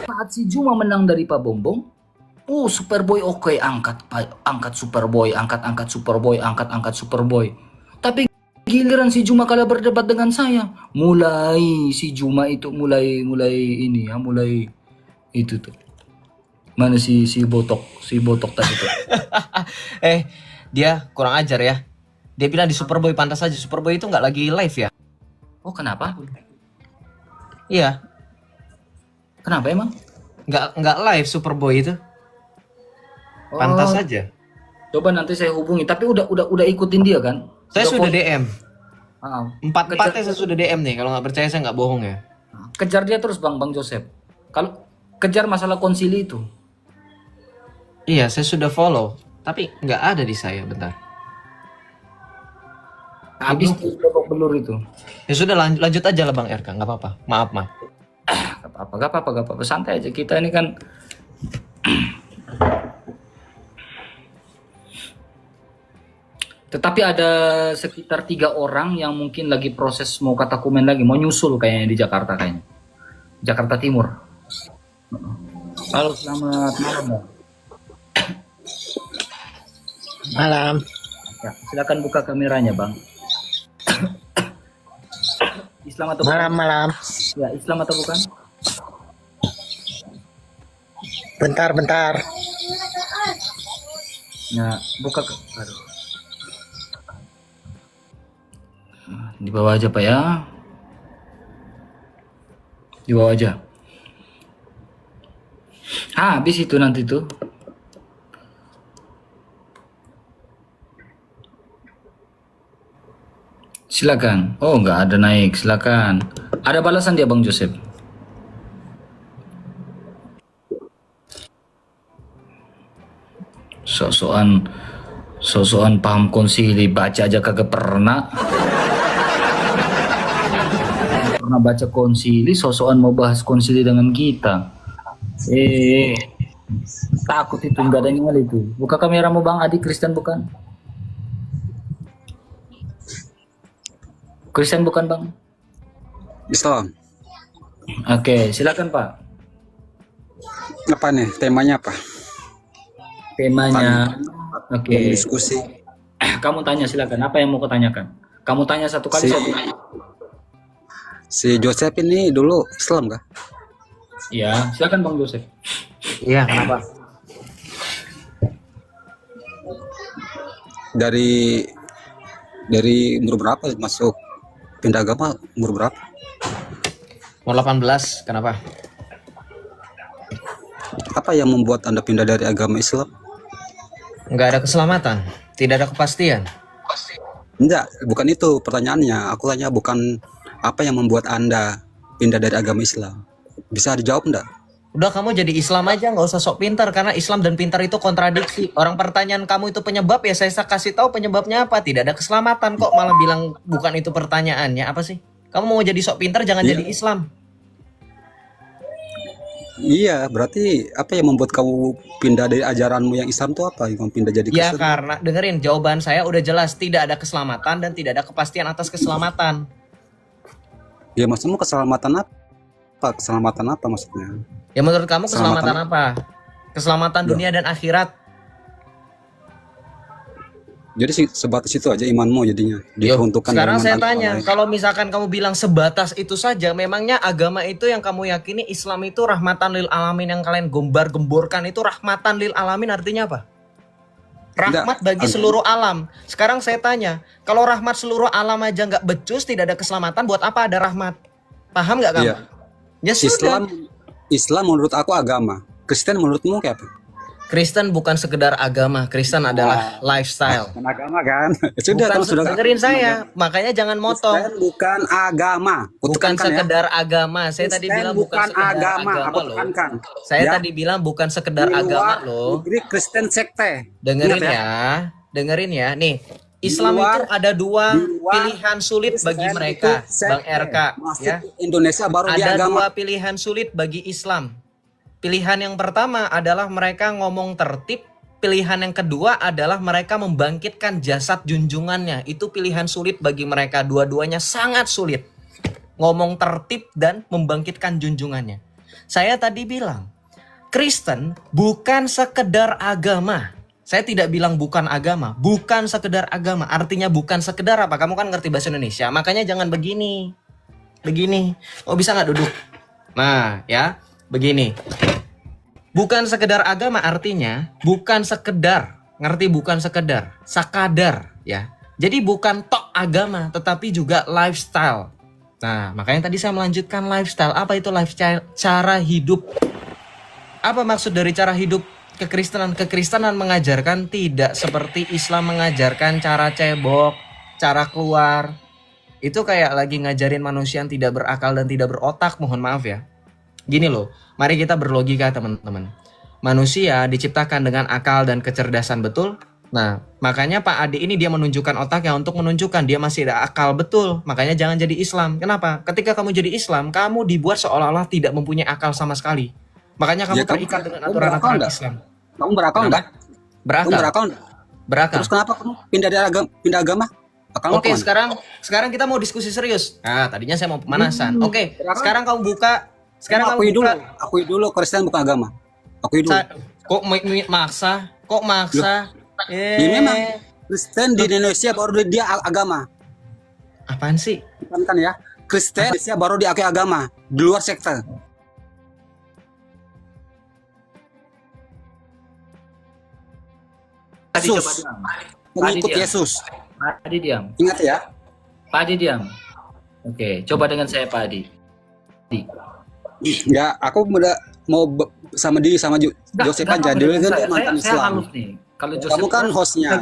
Saat si Juma menang dari Pak Bom Bom, oh Superboy oke, angkat Superboy, angkat Superboy. Tapi giliran si Juma kalah berdebat dengan saya, mulai si Juma itu mulai itu tuh. Mana si botok tadi tuh. Dia kurang ajar ya. Dia bilang di Superboy pantas aja. Superboy itu nggak lagi live ya. Oh kenapa? Iya, Kenapa emang? nggak live Superboy itu. Pantas Oh, aja. coba nanti saya hubungi. Tapi udah ikutin dia kan? Saya sudah follow. DM. Ah, Empatnya saya sudah DM nih. Kalau nggak percaya saya nggak bohong ya. kejar dia terus Bang Joseph. Kalau kejar masalah konsili itu. Iya, saya sudah follow. Tapi nggak ada di saya. Bentar. Habis tuh babak belur itu. Ya sudah lanjut aja lah Bang RK. Nggak apa-apa. Maaf. Gak apa-apa. Santai aja, kita ini kan. Tetapi ada sekitar 3 orang yang mungkin lagi proses mau katakumen lagi, mau nyusul kayaknya di Jakarta kayaknya. Jakarta Timur. Halo, selamat malam Bang. Malam. Ya, silakan buka kameranya Bang. Islam atau bukan? Malam. Ya, Islam atau bukan? Bentar. Nah, buka ke... Aduh. Nah, di bawah aja Pak ya. Di bawah aja. Habis itu nanti tuh. Silakan. Oh, nggak ada naik. Silakan. Ada balasan dia Bang Joseph. Sosokan paham konsili, baca aja kagak pernah. Pernah baca konsili, sosokan mau bahas konsili dengan kita. Takut itu, nggak ada nyali itu. Buka kameramu Bang Adi, Kristen bukan? Kristen bukan Bang? Islam. Oke, silakan Pak. Apa nih? Temanya apa? Temanya, oke. Diskusi. Kamu tanya silakan. Apa yang mau kau tanyakan? Kamu tanya satu kali. Si- Saya tanya. Si Joseph ini dulu Islam kah? Ya, silakan Bang Joseph. Iya, kenapa? Dari umur berapa masuk pindah agama, umur berapa? Umur 18, kenapa? Apa yang membuat Anda pindah dari agama Islam? Nggak ada keselamatan, tidak ada kepastian. Enggak, bukan itu pertanyaannya. Aku tanya bukan apa yang membuat Anda pindah dari agama Islam. Bisa dijawab enggak? Udah kamu jadi Islam aja, nggak usah sok pintar, karena Islam dan pintar itu kontradiksi. Orang pertanyaan kamu itu penyebab, ya saya kasih tahu penyebabnya apa. Tidak ada keselamatan kok, malah bilang bukan itu pertanyaannya. Apa sih? Kamu mau jadi sok pintar, jangan Iya. jadi Islam. Iya, berarti apa yang membuat kamu pindah dari ajaranmu yang Islam itu apa? Yang kamu pindah jadi Ya Kristen? karena, dengerin, jawaban saya udah jelas. Tidak ada keselamatan dan tidak ada kepastian atas keselamatan. Ya maksudmu keselamatan apa? Keselamatan apa maksudnya? Ya menurut kamu keselamatan Keselamatan apa? Keselamatan dunia dan akhirat. Jadi sebatas itu aja imanmu jadinya. Yo, Diperuntukkan sekarang dengan saya agama tanya, lain. kalau misalkan kamu bilang sebatas itu saja, memangnya agama itu yang kamu yakini Islam itu rahmatan lil alamin yang kalian gembar-gemborkan itu rahmatan lil alamin artinya apa? Rahmat bagi seluruh alam. Sekarang saya tanya, kalau rahmat seluruh alam aja nggak becus, tidak ada keselamatan, buat apa ada rahmat? Paham nggak kamu? Iya. Ya sudah. Islam menurut aku agama. Kristen menurutmu kayak apa? Kristen bukan sekedar agama, Kristen adalah lifestyle. Bukan agama kan? Sudah, Bukan, kamu sudah dengerin saya, makanya jangan motong. Kristen bukan agama. Aku Bukan tekankan ya. sekedar agama. Saya tadi Kristen bilang bukan sekedar agama, Aku loh. tekankan. Saya Ya. tadi bilang bukan sekedar Di agama luar loh. negeri Kristen sekte. Dengerin Ingat ya. Dengerin ya. Nih, Islam luar- itu ada dua di luar pilihan sulit bagi Kristen mereka, itu sekte. Bang RK, Masuk ya. Indonesia baru di Ada agama. dua pilihan sulit bagi Islam. Pilihan yang pertama adalah mereka ngomong tertib. Pilihan yang kedua adalah mereka membangkitkan jasad junjungannya. Itu pilihan sulit bagi mereka. Dua-duanya sangat sulit. Ngomong tertib dan membangkitkan junjungannya. Saya tadi bilang, Kristen bukan sekedar agama. Saya tidak bilang bukan agama. Bukan sekedar agama. Artinya bukan sekedar apa? Kamu kan ngerti bahasa Indonesia. Makanya jangan begini. Begini. Oh bisa nggak duduk? Nah ya, begini. Bukan sekedar agama artinya bukan sekedar, ngerti bukan sekedar, sakadar ya. Jadi bukan tok agama tetapi juga lifestyle. Nah, makanya tadi saya melanjutkan lifestyle. Apa itu lifestyle? Cara hidup. Apa maksud dari cara hidup kekristenan? Kekristenan mengajarkan tidak seperti Islam mengajarkan cara cebok, cara keluar. Itu kayak lagi ngajarin manusia yang tidak berakal dan tidak berotak, mohon maaf ya. Gini loh, mari kita berlogika teman-teman. Manusia diciptakan dengan akal dan kecerdasan, betul? Nah, makanya Pak Adi ini dia menunjukkan otaknya untuk menunjukkan dia masih ada akal, betul. Makanya jangan jadi Islam. Kenapa? Ketika kamu jadi Islam, kamu dibuat seolah-olah tidak mempunyai akal sama sekali. Makanya kamu Ya, kamu- terikat dengan kamu aturan-aturan berakal nggak? Islam. Kamu berakal Kenapa? enggak? Kamu Berakal. berakal enggak? Berakal. Terus kenapa kamu pindah agama? Akalmu Oke, kemana? sekarang kita mau diskusi serius. Nah, tadinya saya mau pemanasan. Oke, Berakal. sekarang kamu buka. Sekarang akui kamu dulu. buka. Akui dulu Kristen bukan agama. Akui dulu. Kok maksa? Kok maksa? Ya memang Kristen di Indonesia baru dia agama. Apaan sih? Kan ya. Kristen di Indonesia baru diakui agama di luar sekte. Adi Yesus. coba diam. Pengikut diam. Yesus. Pak Adi diam. Ingat ya. Pak Adi diam. Oke, coba dengan saya Pak Adi. Ya, aku udah mau sama Joseph aja. Dia kan dia mantan saya Islam. halus nih. Kalau Kamu kan hostnya.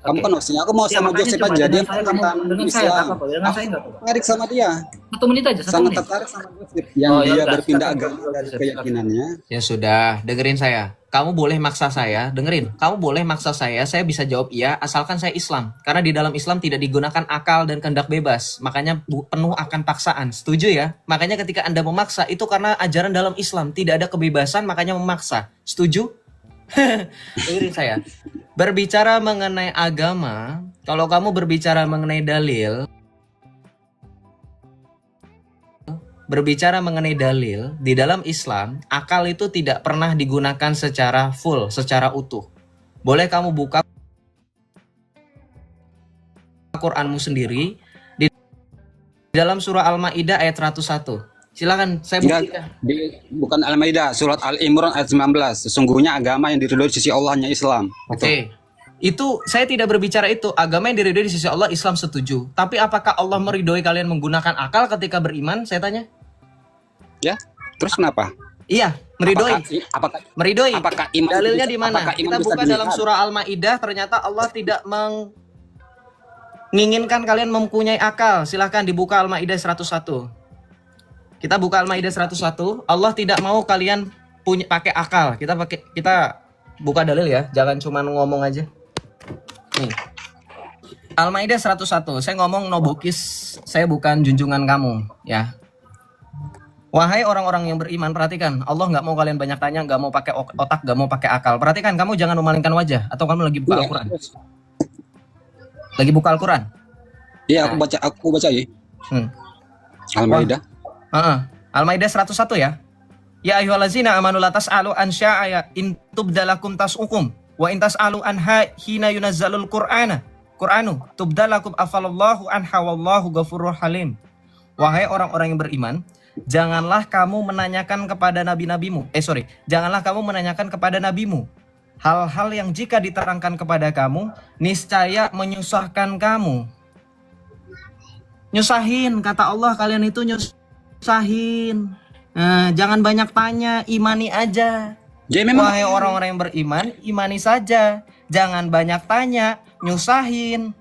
Kamu kan hostnya. Aku mau Ya, sama makanya Joseph coba aja. Dia dengan kan saya, kamu- mantan dengan saya Islam. nggak apa-apa, dengan saya nggak apa-apa. Tertarik sama dia. 1 menit aja, 1 Sangat menit. tertarik sama Joseph yang Oh, ya dia udah, berpindah silakan, agama silakan, dari silakan. keyakinannya. Ya sudah, dengerin saya. Kamu boleh maksa saya, dengerin. Kamu boleh maksa saya bisa jawab iya asalkan saya Islam. Karena di dalam Islam tidak digunakan akal dan kehendak bebas. Makanya penuh akan paksaan. Setuju ya? Makanya ketika Anda memaksa itu karena ajaran dalam Islam tidak ada kebebasan, makanya memaksa. Setuju? Dengerin saya. Berbicara mengenai agama, kalau kamu berbicara mengenai dalil, di dalam Islam, akal itu tidak pernah digunakan secara full, secara utuh. Boleh kamu buka Quranmu sendiri di dalam surah Al-Maidah ayat 101. Silakan saya buktikan. Bukan Al-Maidah, surat Al-Imran ayat 19. Sesungguhnya agama yang diridhoi di sisi Allah hanya Islam. Oke. Itu saya tidak berbicara itu. Agama yang diridhoi di sisi Allah, Islam setuju. Tapi apakah Allah meridhoi kalian menggunakan akal ketika beriman? Saya tanya. Ya, terus kenapa? Iya, meridoi. Apakah Meridoi. apakah iman Dalilnya bisa- di mana? apakah iman Kita bisa buka dilihat? dalam surah Al-Maidah, ternyata Allah tidak menginginkan kalian mempunyai akal. Silahkan dibuka Al-Maidah 101. Kita buka Al-Maidah 101. Allah tidak mau kalian pakai akal. Kita buka dalil ya, jangan cuma ngomong aja. Nih. Al-Maidah 101. Saya ngomong nobokis, saya bukan junjungan kamu, ya. Wahai orang-orang yang beriman, perhatikan. Allah nggak mau kalian banyak tanya, nggak mau pakai otak, nggak mau pakai akal. Perhatikan, kamu jangan memalingkan wajah. Atau kamu lagi buka Iya, Al-Quran? Lagi buka Al-Quran? Iya, aku baca ya. Al-Maidah. Al-Maidah 101 ya. Ya ayyuhallazina amanu la tas'alu an sya'aya in tubdalakum tas'ukum wa in tas'alu anha hina yunazzalul Qur'anu tubdalakum afalallahu anha wallahu ghafurur halim. Wahai orang-orang yang beriman, janganlah kamu menanyakan kepada janganlah kamu menanyakan kepada nabimu hal-hal yang jika diterangkan kepada kamu niscaya menyusahkan kamu. Nyusahin, kata Allah, kalian itu nyusahin. Nah, jangan banyak tanya, imani aja. Jadi memang Wahai orang-orang yang beriman, imani saja. Jangan banyak tanya, nyusahin.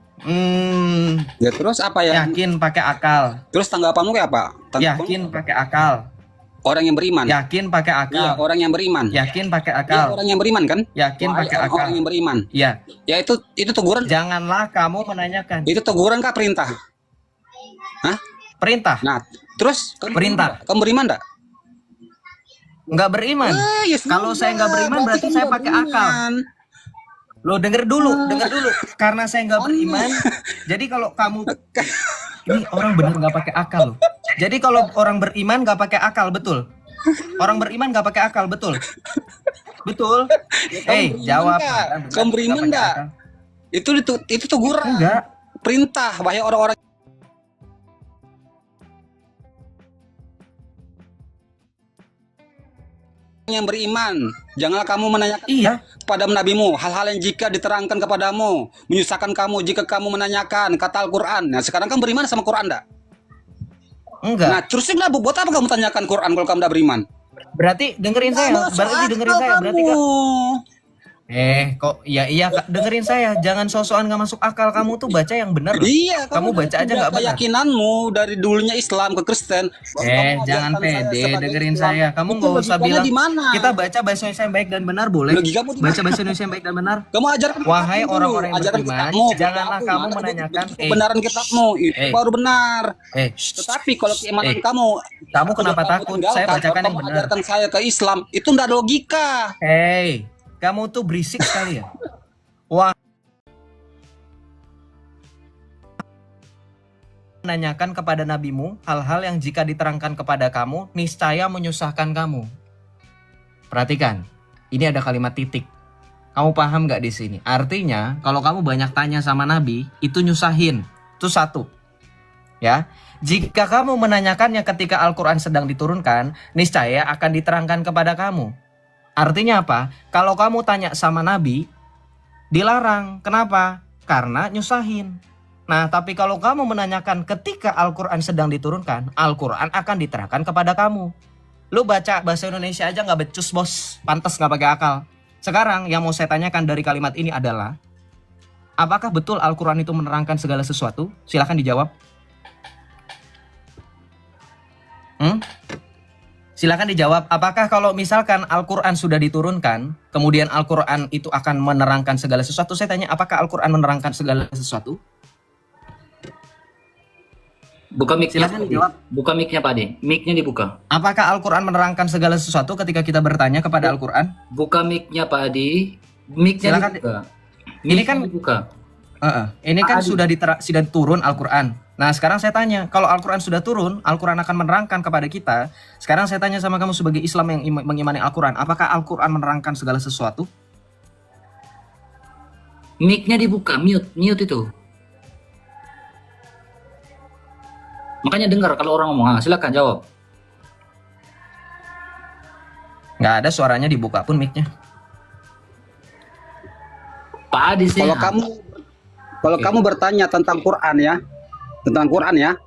ya terus apa ya? Yakin pakai akal. Terus tanggapanmu kayak apa? Yakin pakai akal. Orang yang beriman. Yakin pakai akal. Iya, orang yang beriman. Yakin pakai Iya, akal. orang yang beriman kan? Yakin Wahai pakai akal. orang yang beriman. Ya, Ya itu teguran. janganlah kamu menanyakan. Itu teguran kah perintah? Hah? Perintah. Nah, terus Perintah. Kamu beriman enggak? Nggak beriman. Kalau saya nggak beriman berarti saya pakai akal. Lo denger dulu. Karena saya nggak beriman, jadi kalau kamu ini orang bener nggak pakai akal loh. Jadi kalau orang beriman nggak pakai akal, betul? Orang beriman nggak pakai akal, betul? Betul? Jawab. Kamu beriman enggak? Itu teguran. Enggak. Perintah, wahai orang-orang yang beriman, janganlah kamu menanyakan Iya. kepada nabimu hal-hal yang jika diterangkan kepadamu menyusahkan kamu jika kamu menanyakan, kata Al-Quran. Nah, sekarang kamu beriman sama Quran enggak? Enggak. Nah, terusnya kenapa? Buat apa kamu tanyakan Quran kalau kamu udah beriman? Berarti dengerin saya. Berarti dengerin saya. Berarti kan. Kok iya Kak, dengerin saya. Jangan sosokan nggak masuk akal. Kamu tuh baca yang benar. Loh. Iya, Kamu baca aja nggak benar. keyakinanmu dari dulunya Islam ke Kristen. Jangan pede, dengerin saya. Kamu nggak usah bilang. Kita baca bahasa Indonesia yang baik dan benar, boleh? Logikamu di mana? Baca bahasa Indonesia yang baik dan benar. Kamu ajarkan Wahai kitabmu orang-orang yang dulu. Ajarkan beriman, kitabmu. janganlah kamu Mana menanyakan. kebenaran kitabmu itu baru benar. Tetapi kalau keimanan Kamu kenapa takut? Saya bacakan yang benar. Ajarkan saya ke Islam, itu enggak ada logika. Kamu tuh berisik sekali ya. Wah. Menanyakan kepada nabimu hal-hal yang jika diterangkan kepada kamu niscaya menyusahkan kamu. Perhatikan, ini ada kalimat titik. Kamu paham nggak di sini? Artinya kalau kamu banyak tanya sama nabi itu nyusahin. Itu satu. Ya. Jika kamu menanyakannya ketika Al-Quran sedang diturunkan, niscaya akan diterangkan kepada kamu. Artinya apa? Kalau kamu tanya sama nabi, dilarang. Kenapa? Karena nyusahin. Nah, tapi kalau kamu menanyakan ketika Al-Quran sedang diturunkan, Al-Quran akan diterangkan kepada kamu. Lu baca bahasa Indonesia aja nggak becus, bos. Pantas nggak pakai akal. Sekarang yang mau saya tanyakan dari kalimat ini adalah, apakah betul Al-Quran itu menerangkan segala sesuatu? Silahkan dijawab. Silakan dijawab, apakah kalau misalkan Al-Quran sudah diturunkan, kemudian Al-Quran itu akan menerangkan segala sesuatu? Saya tanya, apakah Al-Quran menerangkan segala sesuatu? Buka mic-nya. Silakan dijawab. Buka mic-nya, Pak Ade. Mic-nya dibuka. Apakah Al-Quran menerangkan segala sesuatu ketika kita bertanya kepada Al-Quran? Buka mic-nya, Pak Ade. Mic-nya Silakan. dibuka. Ini kan dibuka. Ini kan sudah turun Al-Quran. Nah, sekarang saya tanya, kalau Al-Quran sudah turun, Al-Quran akan menerangkan kepada kita. Sekarang saya tanya sama kamu sebagai Islam yang mengimani Al-Quran, apakah Al-Quran menerangkan segala sesuatu? Mic-nya dibuka, mute itu. Makanya dengar kalau orang ngomong. Silakan jawab. Nggak ada suaranya dibuka pun mic-nya. Pak Adi sih. Kalau kamu bertanya tentang Quran ya,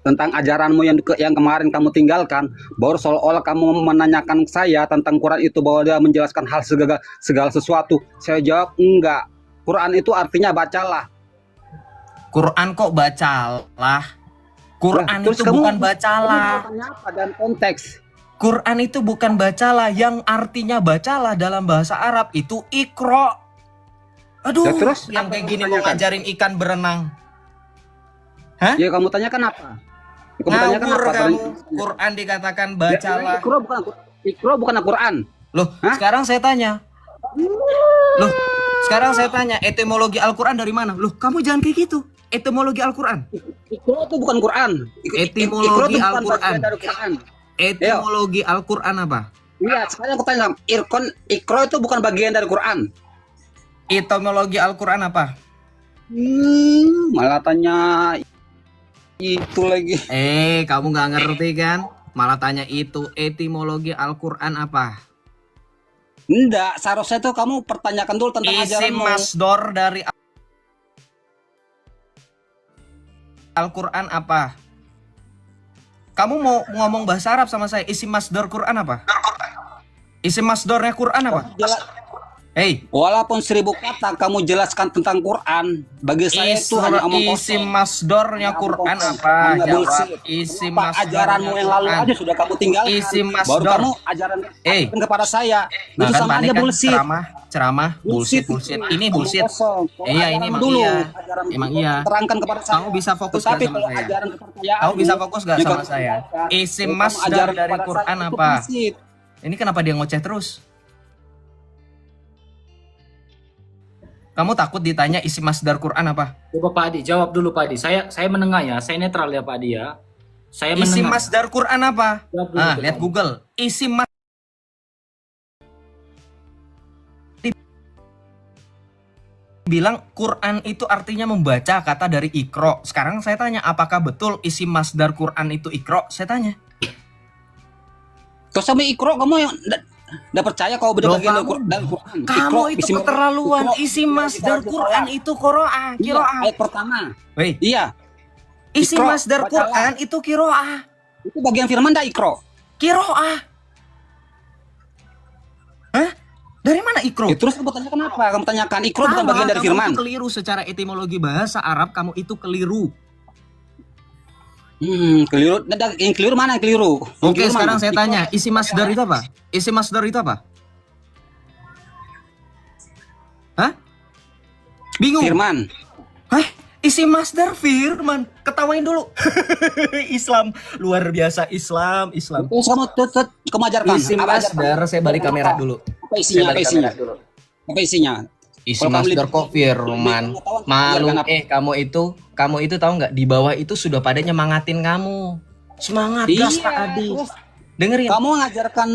tentang ajaranmu yang kemarin kamu tinggalkan, baru seolah-olah kamu menanyakan saya tentang Quran itu bahwa dia menjelaskan hal segala sesuatu. Saya jawab enggak. Quran itu artinya bacalah. Quran kok bacalah? Quran Terus itu kamu- bukan bacalah. Kamu bertanya apa dan konteks? Quran itu bukan bacalah. Yang artinya bacalah dalam bahasa Arab itu ikro. Aduh, Ya, terus yang apa kayak yang gini kamu mau tanyakan? ngajarin ikan berenang. Hah? Ya kamu tanyakan apa? Kamu tanyakan Ngawur apa? kamu. Quran dikatakan bacalah. Ikro bukan Al-Quran. Loh, Hah? sekarang saya tanya. Loh, sekarang saya tanya, etimologi Al-Quran dari mana? Loh, kamu jangan kayak gitu. Etimologi Al-Quran. Ikro itu bukan Quran. Etimologi Ikro itu bukan Al-Quran. bagian dari Quran. Etimologi Al-Quran apa? Iya, sekarang aku tanya, Ikro itu bukan bagian dari Quran. Etimologi Al-Quran apa? Malah tanya itu lagi. Kamu nggak ngerti kan? Malah tanya itu. Etimologi Al-Quran apa? Enggak, seharusnya itu kamu pertanyakan dulu tentang Isim ajaranmu. masdor dari Al-Quran apa? Kamu mau ngomong bahasa Arab sama saya? Isim masdor Quran apa? Isim masdornya Quran apa? Hei, Walaupun 1000 kata kamu jelaskan tentang Quran, bagi saya itu hanya omong isim kosong. masdornya Quran apa? Hanya Jawab. bullshit. Isim Lupa ajaranmu yang lalu Quran. aja sudah kamu tinggalkan. Isim Baru masdor. kamu ajaran kepada saya. Itu Bahkan sama panik aja kan bullshit. ceramah, bullshit. Ini Omong bullshit. kosong. Kalau Iya, ajaran ini emang dulu, iya. ajaran Emang dulu iya. terangkan kepada saya. Kamu bisa fokus Tetapi nggak sama kalau saya? ajaran kepercayaan, Kamu bisa fokus nggak sama saya? Isim masdar dari Quran apa? Ini kenapa dia ngoceh terus? Kamu takut ditanya isi masdar Quran apa? Coba Pak Adi, jawab dulu Pak Adi. Saya menengah ya, saya netral ya Pak Adi ya. Saya Isi menengah. masdar Quran apa? Jawab dulu, Nah, coba. lihat Google. Isi mas bilang Quran itu artinya membaca, kata dari ikro. Sekarang saya tanya, apakah betul isi masdar Quran itu ikro? Saya tanya. Terus sama Ikro kamu yang nggak percaya kalau beda Loh, bagian kamu- dari Quran. Kamu Ikro, itu isi- keterlaluan. Ikro, Isi masdar Quran itu kiroah. Iya, Kiroah. ayat pertama. Woi, Iya, isi Ikro, masdar bacalah. Quran itu kiroah. itu bagian firman dah Ikro. Kiroah. Hah? Dari mana ikro? Ya, terus kamu tanya kenapa? Kamu tanyakan Ikro bukan bagian dari Kamu firman. itu keliru secara etimologi bahasa Arab. Kamu itu keliru. Keliru. Nah, yang keliru mana yang keliru? Yang Oke, keliru sekarang mana? saya Ikro. tanya, isi masdar itu apa? Isi masdar itu apa? Hah? Bingung? Firman. Hah? Isi masdar firman. Ketawain dulu. Islam luar biasa, Islam. Terus kamu ajarkan. Isi Apa ajarkan? masdar, saya balik kamera dulu. Apa isinya? Apa isinya? Apa isinya? Isi Kalau kamu masdar lihat- kok firman. Malu Ajarkan apa? kamu itu tahu nggak, di bawah itu sudah pada nyemangatin kamu. Semangat gas Iya, Pak Adi. terus Dengerin. kamu mengajarkan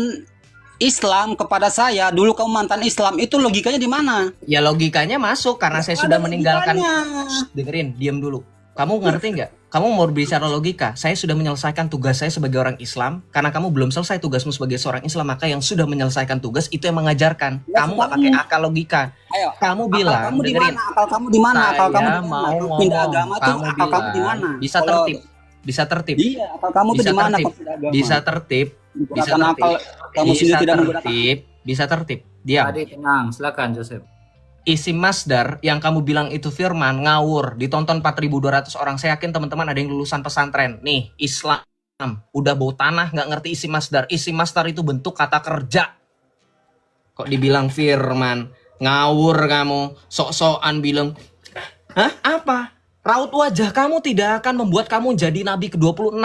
Islam kepada saya. Dulu kamu mantan Islam. Itu logikanya di mana? Ya logikanya masuk karena saya sudah Ada meninggalkan. logikanya. Shh, dengerin, diam dulu. Kamu ngerti nggak? Kamu mau berbicara logika. Saya sudah menyelesaikan tugas saya sebagai orang Islam. Karena kamu belum selesai tugasmu sebagai seorang Islam, maka yang sudah menyelesaikan tugas itu yang mengajarkan. Ya, Kamu nggak pakai akal logika. Ayo. Kamu bilang, Akal kamu di dengerin. mana? Akal kamu di mana? Akal kamu Saya di mau mana? ngomong. Pindah agama tuh Kamu akal kamu di bilang, mana? bisa Kalau- tertib. Bisa tertib. Iya, akal kamu tuh Bisa di mana? tertib. kalau pindah agama? Bisa tertib. Bisa Menggunakan akal tertib. kamu sendiri Bisa tidak menggunakan. tertib. Bisa tertib. Pak Diam. Adi tenang, silakan Joseph. Isi masdar yang kamu bilang itu firman, ngawur, ditonton 4.200 orang. Saya yakin teman-teman ada yang lulusan pesantren. Nih, Islam udah bau tanah, nggak ngerti isi masdar. Isi masdar itu bentuk kata kerja. Kok dibilang firman? Ngawur kamu, sok-sokan bilang. Hah? Apa? Raut wajah kamu tidak akan membuat kamu jadi nabi ke-26.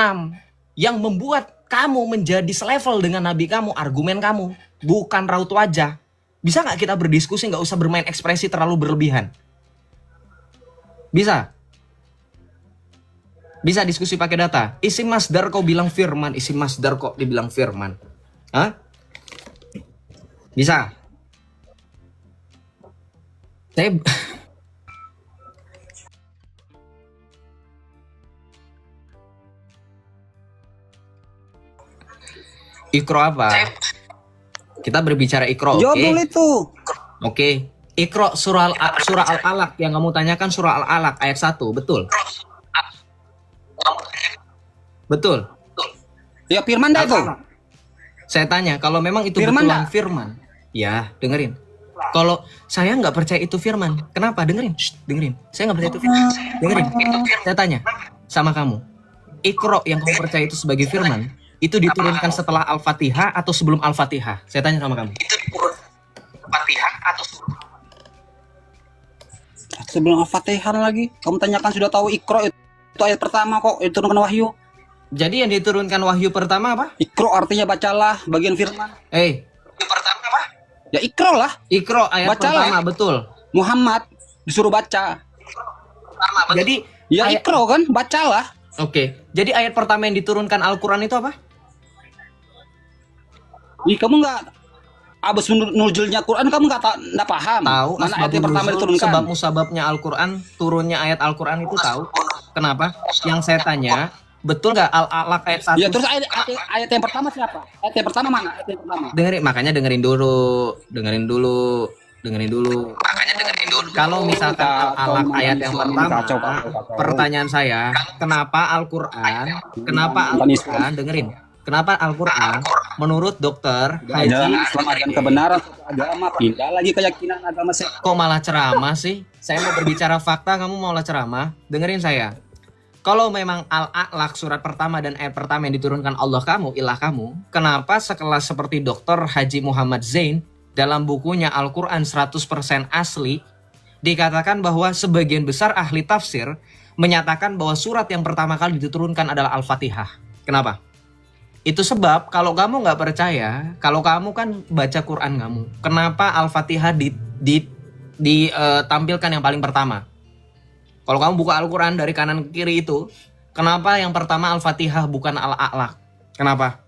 Yang membuat kamu menjadi selevel dengan nabi kamu, argumen kamu, bukan raut wajah. Bisa nggak kita berdiskusi, nggak usah bermain ekspresi terlalu berlebihan? Bisa? Bisa diskusi pakai data. Isi masdar kau bilang firman, isi masdar kok dibilang firman. Hah? Bisa? Saya Ikro apa? Kita berbicara ikro, oke? Jawab dulu itu. Oke. Ikro surah Al-Alaq yang kamu tanyakan, surah Al-Alaq ayat 1, betul? Betul. Ya firman dah itu. Saya tanya, kalau memang itu Firman betulan nggak? firman, ya dengerin. Kalau saya nggak percaya itu firman, kenapa? Dengerin, dengerin. Saya nggak percaya itu firman. Dengerin. Saya tanya sama kamu, Iqra yang kamu percaya itu sebagai firman, itu diturunkan setelah Al-Fatihah atau sebelum Al-Fatihah? Saya tanya sama kamu. Itu Al-Fatihah atau Sebelum Al-Fatihah lagi. Kamu tanyakan sudah tahu Iqra itu ayat pertama kok, itu turunkan wahyu. Jadi yang diturunkan wahyu pertama apa? Iqra artinya bacalah, bagian firman. Wahyu pertama apa? Ya Iqra lah. Iqra ayat Bacalah. pertama, betul. Muhammad disuruh baca. Jadi Ya ayat- Iqra kan, bacalah. Oke. Jadi ayat pertama yang diturunkan Al-Qur'an itu apa? Ih, kamu nggak abis nuzulnya Quran kamu nggak paham. Tahu mana ayat yang pertama diturunkan? sebab musababnya Al-Qur'an, turunnya ayat Al-Qur'an itu tahu. Kenapa? Yang saya tanya, betul nggak Al-Alaq ayat 1? Ya terus ayat yang pertama siapa? Ayat yang pertama mana? Ayat yang pertama. Makanya dengerin dulu. Makanya dengerin dulu. Kalau misalkan Al-Alaq ayat yang pertama, pertanyaan saya, kenapa Al-Qur'an dengerin? Kenapa Al-Qur'an menurut dokter Haji Haji Islam ajaran kebenaran agama pindah lagi keyakinan agama saya. kok malah ceramah sih? Saya mau berbicara fakta, kamu malah ceramah. Dengerin saya. Kalau memang Al-A'laq surat pertama dan ayat pertama yang diturunkan Allah kamu, ilah kamu, kenapa sekelas seperti Dr. Haji Muhammad Zain dalam bukunya Al-Quran 100% asli dikatakan bahwa sebagian besar ahli tafsir menyatakan bahwa surat yang pertama kali diturunkan adalah Al-Fatihah. Kenapa? Itu sebab kalau kamu nggak percaya, kalau kamu kan baca Quran kamu, kenapa Al-Fatihah ditampilkan yang paling pertama? Kalau kamu buka Al-Quran dari kanan ke kiri itu, kenapa yang pertama Al-Fatihah bukan Al-A'laq? Kenapa?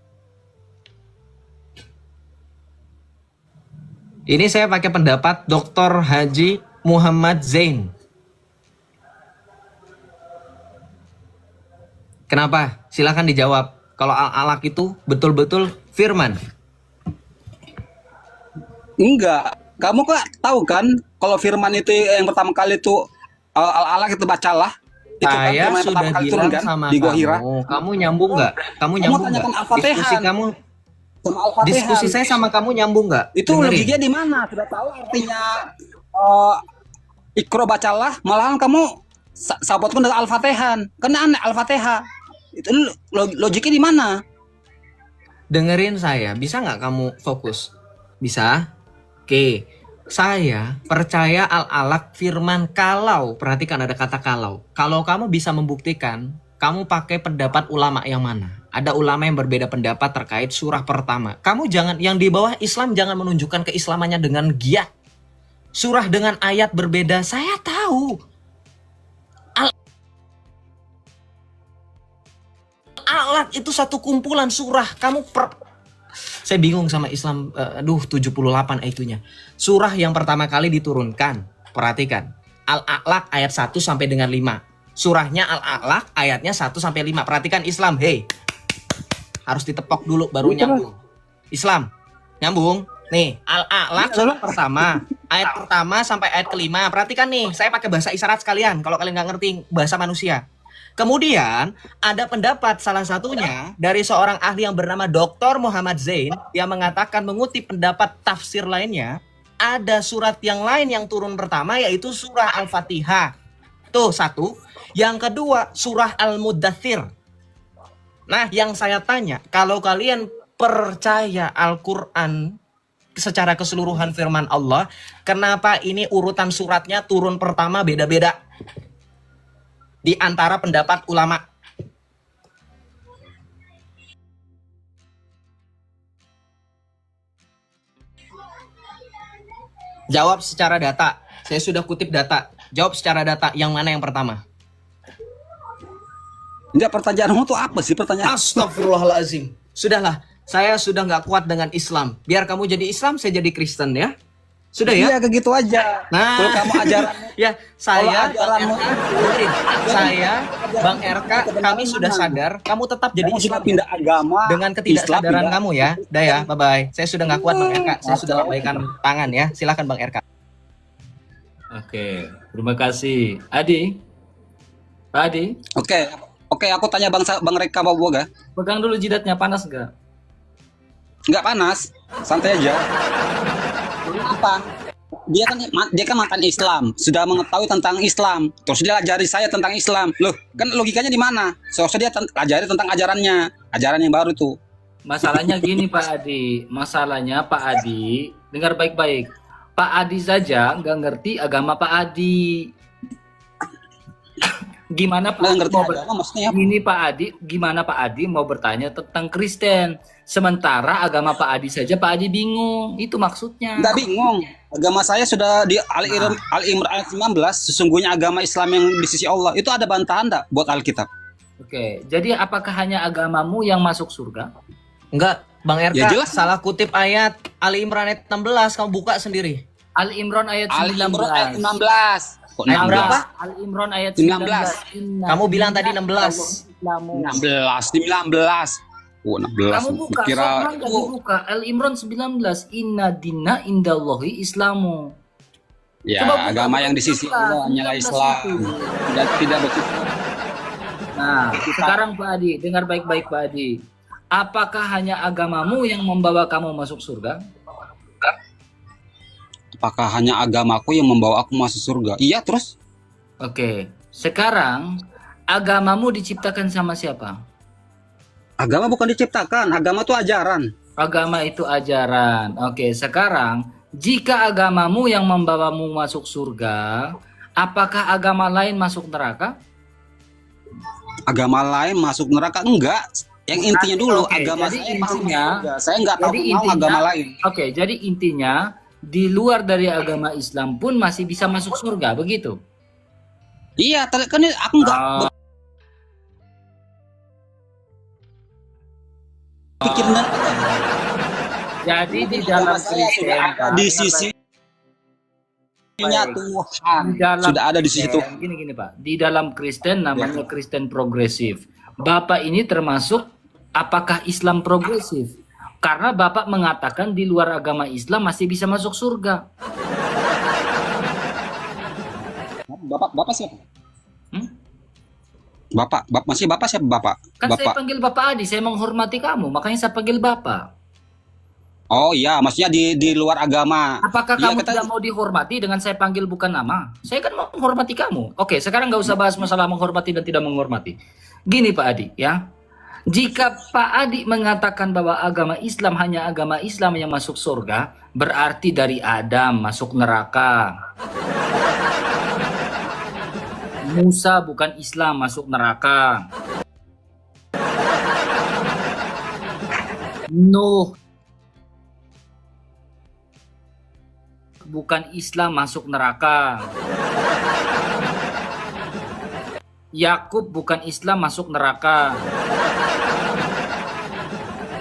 Ini saya pakai pendapat Dr. Haji Muhammad Zain. Kenapa? Silahkan dijawab. Kalau Al-Alaq itu betul-betul firman. Enggak. Kamu kok tahu kan kalau firman itu yang pertama kali itu Al-Alaq itu bacalah. Itu kan Saya firman yang sudah pertama kali turun bilang kan sama di Gua Hira. kamu nyambung nggak? Kamu nyambung nggak? tanyakan Al-Fatihah. Diskusi kamu, Sama Al-Fatihah. diskusi saya sama kamu nyambung nggak? Itu Dengerin. logiknya di mana? Sudah tahu artinya Iqra bacalah, malahan kamu sabotkan dengan Al-Fatihah. Karena aneh Al-Fatihah. Itu logiknya di mana? Dengerin saya, bisa nggak kamu fokus? Bisa? Oke, saya percaya Al-Alaq firman kalau, perhatikan ada kata kalau. Kalau kamu bisa membuktikan, kamu pakai pendapat ulama yang mana? Ada ulama yang berbeda pendapat terkait surah pertama. Kamu jangan, yang di bawah Islam jangan menunjukkan keislamannya dengan giat. Surah dengan ayat berbeda, saya tahu. Al-Alaq itu satu kumpulan surah. Saya bingung sama Islam. 78 itunya. Surah yang pertama kali diturunkan. Perhatikan. Al-Alaq ayat 1 sampai dengan 5. Surahnya Al-Alaq ayatnya 1 sampai 5. Perhatikan Islam. Hei. Harus ditepok dulu baru nyambung. Islam. Nyambung. Nih, Al-Alaq surah pertama. Ayat pertama sampai ayat kelima. Perhatikan nih, saya pakai bahasa isyarat sekalian. Kalau kalian nggak ngerti bahasa manusia. Kemudian ada pendapat salah satunya dari seorang ahli yang bernama Dr. Muhammad Zain yang mengatakan mengutip pendapat tafsir lainnya, ada surat yang lain yang turun pertama yaitu surah Al-Fatihah. Tuh satu. Yang kedua surah Al-Muddathir. Nah yang saya tanya, kalau kalian percaya Al-Quran secara keseluruhan firman Allah, kenapa ini urutan suratnya turun pertama beda-beda? Di antara pendapat ulama. Jawab secara data. Saya sudah kutip data. Jawab secara data. Yang mana yang pertama? Enggak, pertanyaanmu tuh apa sih pertanyaan? Astagfirullahaladzim. Sudahlah. Saya sudah nggak kuat dengan Islam. Biar kamu jadi Islam, saya jadi Kristen ya. Sudah ya? Iya, kayak gitu aja. Nah, kalau kamu ajaran ya saya, ajaranmu Bang RK, kami sudah sadar. Kamu tetap jadi kamu Islam sudah pindah agama dengan ketidaksadaran Islam pindah. kamu ya. Dah ya, bye bye. Saya sudah nggak kuat Bang RK. Saya sudah lambaikan tangan ya. Silakan Bang RK. Oke, terima kasih. Adi, Pak Adi. Oke, Oke, aku tanya Bang Reka Boga. Pegang dulu jidatnya, panas nggak? Nggak panas, santai aja. Apa? Dia kan mantan Islam, sudah mengetahui tentang Islam. Terus dia ajari saya tentang Islam. Loh, kan logikanya di mana? Seharusnya dia ajari tentang ajaran yang baru tuh. Masalahnya gini Pak Adi, Pak Adi, dengar baik-baik. Pak Adi saja nggak ngerti agama Pak Adi. Gimana Pak Nggak Adi ngerti mau agama maksudnya apa? Gini Pak Adi, gimana Pak Adi mau bertanya tentang Kristen? Sementara agama Pak Adi saja Pak Adi bingung. Itu maksudnya. Nggak bingung. Agama saya sudah di Al-Imran ayat 19, sesungguhnya agama Islam yang di sisi Allah. Itu ada bantahan enggak buat Alkitab? Oke, jadi apakah hanya agamamu yang masuk surga? Enggak, Bang RK Ya, jelas. salah kutip ayat Ali Imran ayat 16, kamu buka sendiri. Al Imran ayat 19. Al-Imran ayat 16. Kok Ayat 16? berapa? Al Imran ayat 19. 19. Kamu bilang tadi 16. 19. Oh, 16. Kamu buka, Kira soalnya nggak dibuka. Al Imran 19. Inna dina indallahi islamu. ya Coba buka, agama yang di buka, sisi Allah hanyalah 19 Islam. itu. Tidak bersifat. Nah, sekarang Pak Adi, dengar baik-baik Pak Adi. Apakah hanya agamamu yang membawa kamu masuk surga? Apakah hanya agamaku yang membawa aku masuk surga? Iya, terus? Oke, sekarang agamamu diciptakan sama siapa? Agama bukan diciptakan, agama itu ajaran. Agama itu ajaran. Oke, sekarang jika agamamu yang membawamu masuk surga, apakah agama lain masuk neraka? Agama lain masuk neraka enggak? Yang intinya dulu Oke, agama jadi saya masuk intinya- surga. Saya enggak tahu jadi mau intinya- agama lain. Oke, jadi intinya di luar dari agama Islam pun masih bisa masuk surga, begitu? Iya, kan aku enggak Ah, pikirnya jadi di dalam saya Kristen sudah ada Pak, di dengar sisi baik. Tuhan. Di dalam Sudah ada di sisi Kristen, Tuhan. Gini Pak, di dalam Kristen namanya Kristen progresif. Bapak ini termasuk apakah Islam progresif? Karena Bapak mengatakan di luar agama Islam masih bisa masuk surga. Bapak siapa? Hmm? Bapak siapa Bapak? Kan saya Bapak. panggil Bapak Adi, saya menghormati kamu, makanya saya panggil Bapak. Oh iya, maksudnya di luar agama. Apakah Iya, kamu kita- tidak mau dihormati dengan saya panggil bukan nama? Saya kan mau menghormati kamu. Oke, sekarang nggak usah bahas masalah menghormati dan tidak menghormati. Gini Pak Adi, ya. Jika Pak Adi mengatakan bahwa agama Islam hanya agama Islam yang masuk surga, berarti dari Adam masuk neraka. Musa bukan Islam masuk neraka. Nuh bukan Islam masuk neraka. Yakub bukan Islam masuk neraka.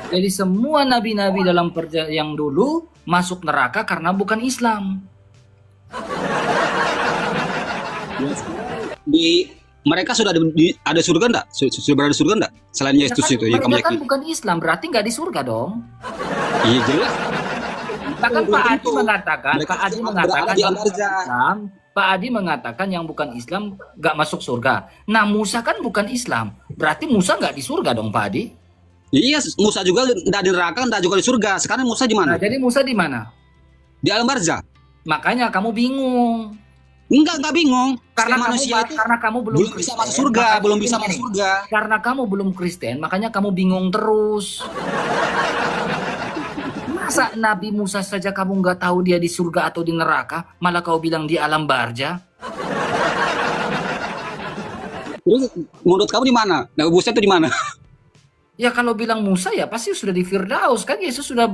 Jadi semua nabi-nabi dalam yang dulu masuk neraka karena bukan Islam. Mereka sudah ada surga enggak? Sudah berada di surga enggak? Selain Yesus itu yang kamu Mereka kan yakini. bukan Islam, berarti nggak di surga dong. Iya jelas. Bahkan Pak Adi mengatakan, Mereka Pak Adi berada mengatakan di yang bukan Al-Barzah. Islam, Pak Adi mengatakan yang bukan Islam nggak masuk surga. Nah Musa kan bukan Islam, berarti Musa nggak di surga dong Pak Adi. Iya, Musa juga enggak di neraka, enggak juga di surga. Sekarang Musa di Nah mana? jadi Musa di mana? Di Al-Barzah. Makanya kamu bingung. Enggak bingung. Karena Setiap kamu, manusia itu karena kamu belum belum bisa Kristen, masuk surga, makanya belum bisa gini, masuk surga. Karena kamu belum Kristen, makanya kamu bingung terus. Masa Nabi Musa saja kamu nggak tahu dia di surga atau di neraka, malah kau bilang di alam barja? Terus menurut kamu di mana? Nabi Musa itu di mana? Ya kalau bilang Musa ya pasti sudah di Firdaus, kan Yesus sudah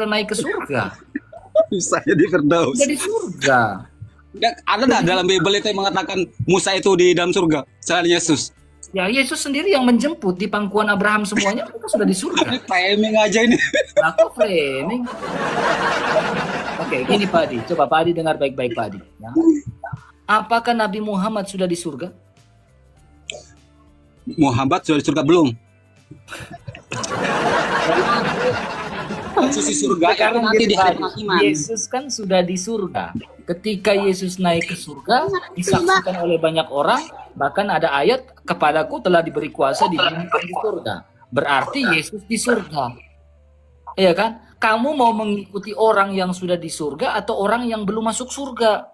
naik ke surga. Saya di Firdaus. Sudah di surga. Ada enggak dalam Bible itu yang mengatakan Musa itu di dalam surga selain Yesus? Ya Yesus sendiri yang menjemput di pangkuan Abraham semuanya, mereka sudah di surga. Ini timing aja ini. Aku framing. Oke, gini Pak Adi. Coba Pak Adi dengar baik-baik Pak Adi. Ya. Apakah Nabi Muhammad sudah di surga? Muhammad sudah di surga belum? Yesus di surga itu Sekarang nanti gini, di hari Pak, penghakiman. Yesus kan sudah di surga. Ketika Yesus naik ke surga, disaksikan oleh banyak orang, bahkan ada ayat, kepadaku telah diberi kuasa di bumi dan di surga. Berarti Yesus di surga. Iya kan? Kamu mau mengikuti orang yang sudah di surga atau orang yang belum masuk surga?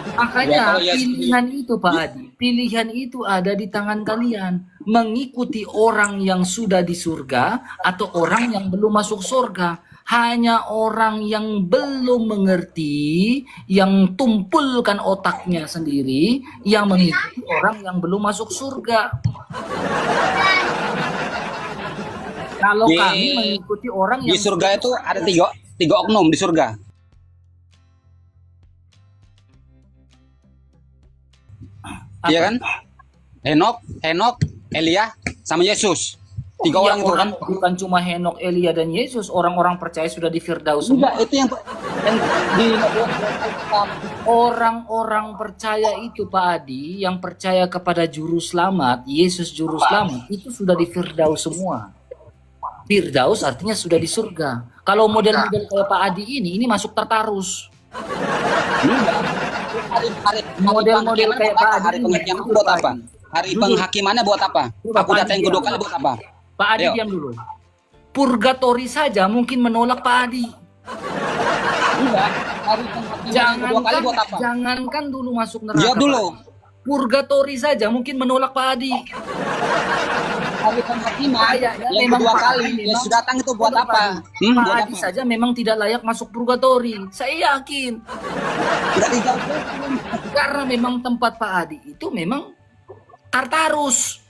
Ya, Makanya kalau Yesus pilihan itu Pak Adi, pilihan itu ada di tangan kalian. Mengikuti orang yang sudah di surga atau orang yang belum masuk surga. Hanya orang yang belum mengerti, yang tumpulkan otaknya sendiri, yang mengikuti orang yang belum masuk surga. Kalau Di- kami mengikuti orang Di yang surga itu ada tiga oknum di surga. Iya kan? Henok, Elia, sama Yesus. Tiga Iya, orang itu kan. bukan cuma Henok, Elia dan Yesus, orang-orang percaya sudah di Firdaus semua. Enggak, itu yang di Orang-orang percaya itu Pak Adi, yang percaya kepada juru selamat, Yesus juru selamat, itu sudah di Firdaus semua. Firdaus artinya sudah di surga. Kalau model-model kayak Pak Adi ini masuk Tartarus. Model-model kayak Pak Adi hari ini penghakiman itu, buat Pak apa? Adi. Hari penghakimannya buat apa? Dulu, Aku Pak datang Adi, yang kedua diam. kali buat apa? Pak Adi Ayo. diam dulu. Purgatori saja mungkin menolak Pak Adi. Enggak. Hari penghakiman yang kedua kali buat apa? Jangankan dulu masuk neraka. Jawab dulu. Pak Adi. Purgatori saja mungkin menolak Pak Adi. Hari penghakiman Kayaknya yang memang kedua Pak kali Adi Yesus memang- datang itu buat Pak apa? Adi, Pak Buat Adi apa? saja memang tidak layak masuk purgatori. Saya yakin. Enggak dijawab. Karena memang tempat Pak Adi itu memang Tartarus.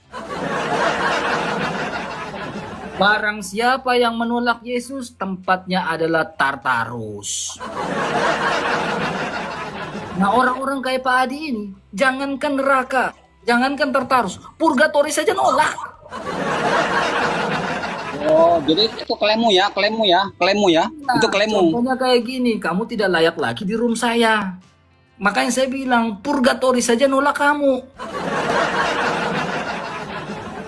Barang siapa yang menolak Yesus, tempatnya adalah Tartarus. Nah, orang-orang kayak Pak Adi ini, jangankan neraka, jangankan Tartarus, purgatori saja nolak. Oh, jadi itu klaimmu ya. Nah, Itu klaimmu. contohnya kayak gini, kamu tidak layak lagi di room saya. Makanya saya bilang, purgatori saja nolak kamu.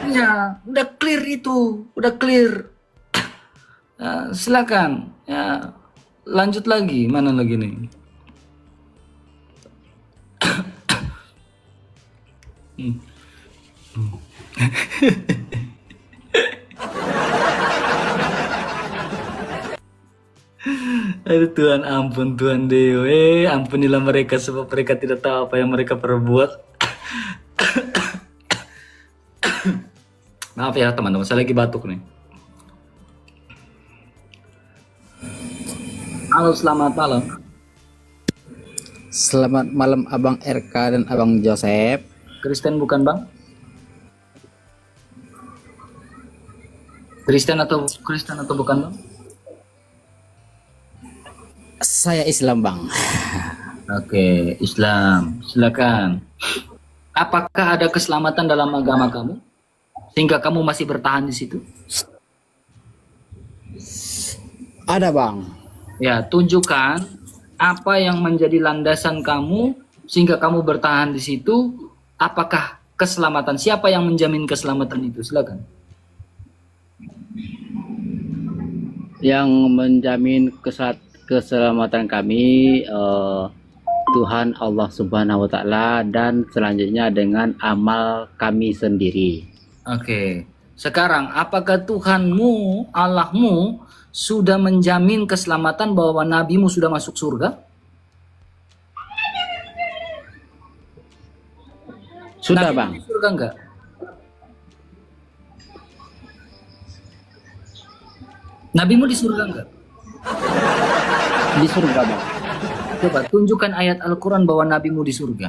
Ya, udah clear itu, udah clear. Ya, silakan, ya lanjut lagi, mana lagi nih? Aduh Tuhan, ampun Tuhan Deo, ampunilah mereka sebab mereka tidak tahu apa yang mereka perbuat. Maaf ya teman-teman, saya lagi batuk nih. Halo, selamat malam. Selamat malam Abang RK dan Abang Joseph. Kristen bukan bang? Kristen atau bukan bang? Saya Islam Bang. Oke, Islam. Silakan. Apakah ada keselamatan dalam agama kamu? Sehingga kamu masih bertahan di situ? Ada Bang. Ya, tunjukkan apa yang menjadi landasan kamu sehingga kamu bertahan di situ. Apakah keselamatan? Siapa yang menjamin keselamatan itu? Silakan. Yang menjamin keselamatan kami Tuhan Allah Subhanahu wa taala dan selanjutnya dengan amal kami sendiri. Oke. Sekarang, apakah Tuhanmu, Allahmu, sudah menjamin keselamatan bahwa nabimu sudah masuk surga? Sudah Nabimu Bang. di surga enggak? Nabimu di surga enggak? Di surga Bang. Coba tunjukkan ayat Al-Quran bahwa nabimu di surga.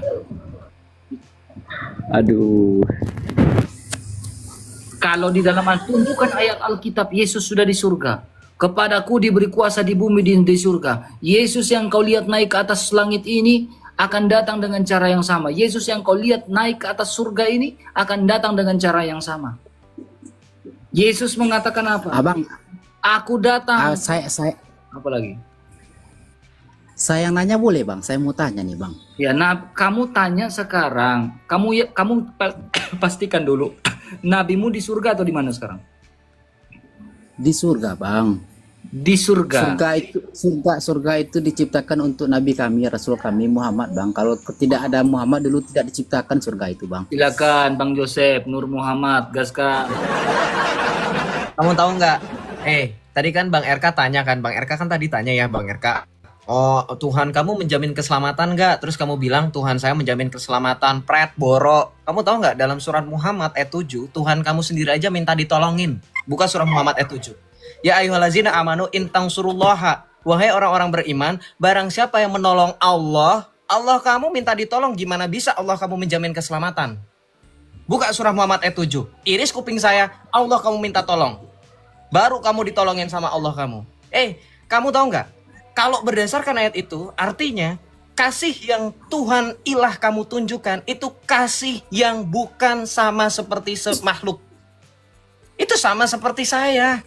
Aduh. Kalau di dalam tunjukkan ayat Alkitab, Yesus sudah di surga. Kepadaku diberi kuasa di bumi dan di surga. Yesus yang kau lihat naik ke atas langit ini akan datang dengan cara yang sama. Yesus yang kau lihat naik ke atas surga ini akan datang dengan cara yang sama. Yesus mengatakan apa? Abang, Aku datang. saya Apa lagi? yang nanya boleh Bang? Saya mau tanya nih Bang. Ya, nah, kamu tanya sekarang. Kamu pastikan dulu. Nabimu di surga atau di mana sekarang? Di surga, Bang. Di surga. Surga itu diciptakan untuk Nabi kami, Rasul kami Muhammad, Bang. Kalau tidak ada Muhammad dulu tidak diciptakan surga itu, Bang. Silakan Bang Joseph, Nur Muhammad, Gaska. Kamu tahu nggak? Tadi kan Bang RK tanya kan, Bang RK kan tadi tanya ya Bang RK. Oh, Tuhan kamu menjamin keselamatan nggak? Terus kamu bilang Tuhan saya menjamin keselamatan, pret, borok. Kamu tahu nggak dalam surat Muhammad ayat 7, Tuhan kamu sendiri aja minta ditolongin. Buka surat Muhammad ayat 7. Ya ayyuhallazina amanu intang surullaha. Wahai orang-orang beriman, barang siapa yang menolong Allah, Allah kamu minta ditolong, gimana bisa Allah kamu menjamin keselamatan? Buka surah Muhammad ayat 7. Iris kuping saya, Allah kamu minta tolong. Baru kamu ditolongin sama Allah kamu. Kamu tahu nggak? Kalau berdasarkan ayat itu, artinya kasih yang Tuhan ilah kamu tunjukkan itu kasih yang bukan sama seperti makhluk. Itu sama seperti saya.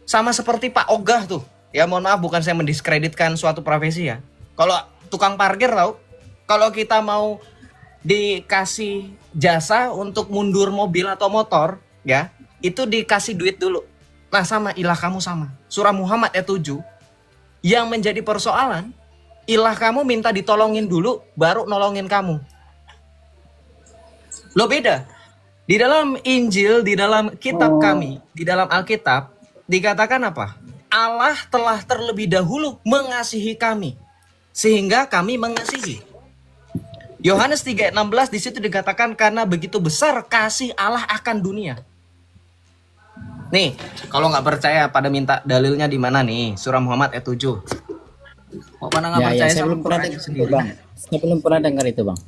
Sama seperti Pak Ogah tuh. Ya mohon maaf, bukan saya mendiskreditkan suatu profesi ya. Kalau tukang parkir tahu, kalau kita mau dikasih jasa untuk mundur mobil atau motor, ya, itu dikasih duit dulu. Nah sama ilah kamu sama. Surah Muhammad ayat 7, yang menjadi persoalan, ilah kamu minta ditolongin dulu, baru nolongin kamu. Lo beda. Di dalam Injil, di dalam kitab kami, di dalam Alkitab, dikatakan apa? Allah telah terlebih dahulu mengasihi kami, sehingga kami mengasihi. Yohanes 3:16 di situ dikatakan karena begitu besar kasih Allah akan dunia. Nih, kalau nggak percaya pada minta dalilnya di mana nih? Surah Muhammad ayat 7. Kok pada nggak percaya saya sama belum pernah Quran dengar itu, sendiri? Bang. Saya belum pernah dengar itu, Bang.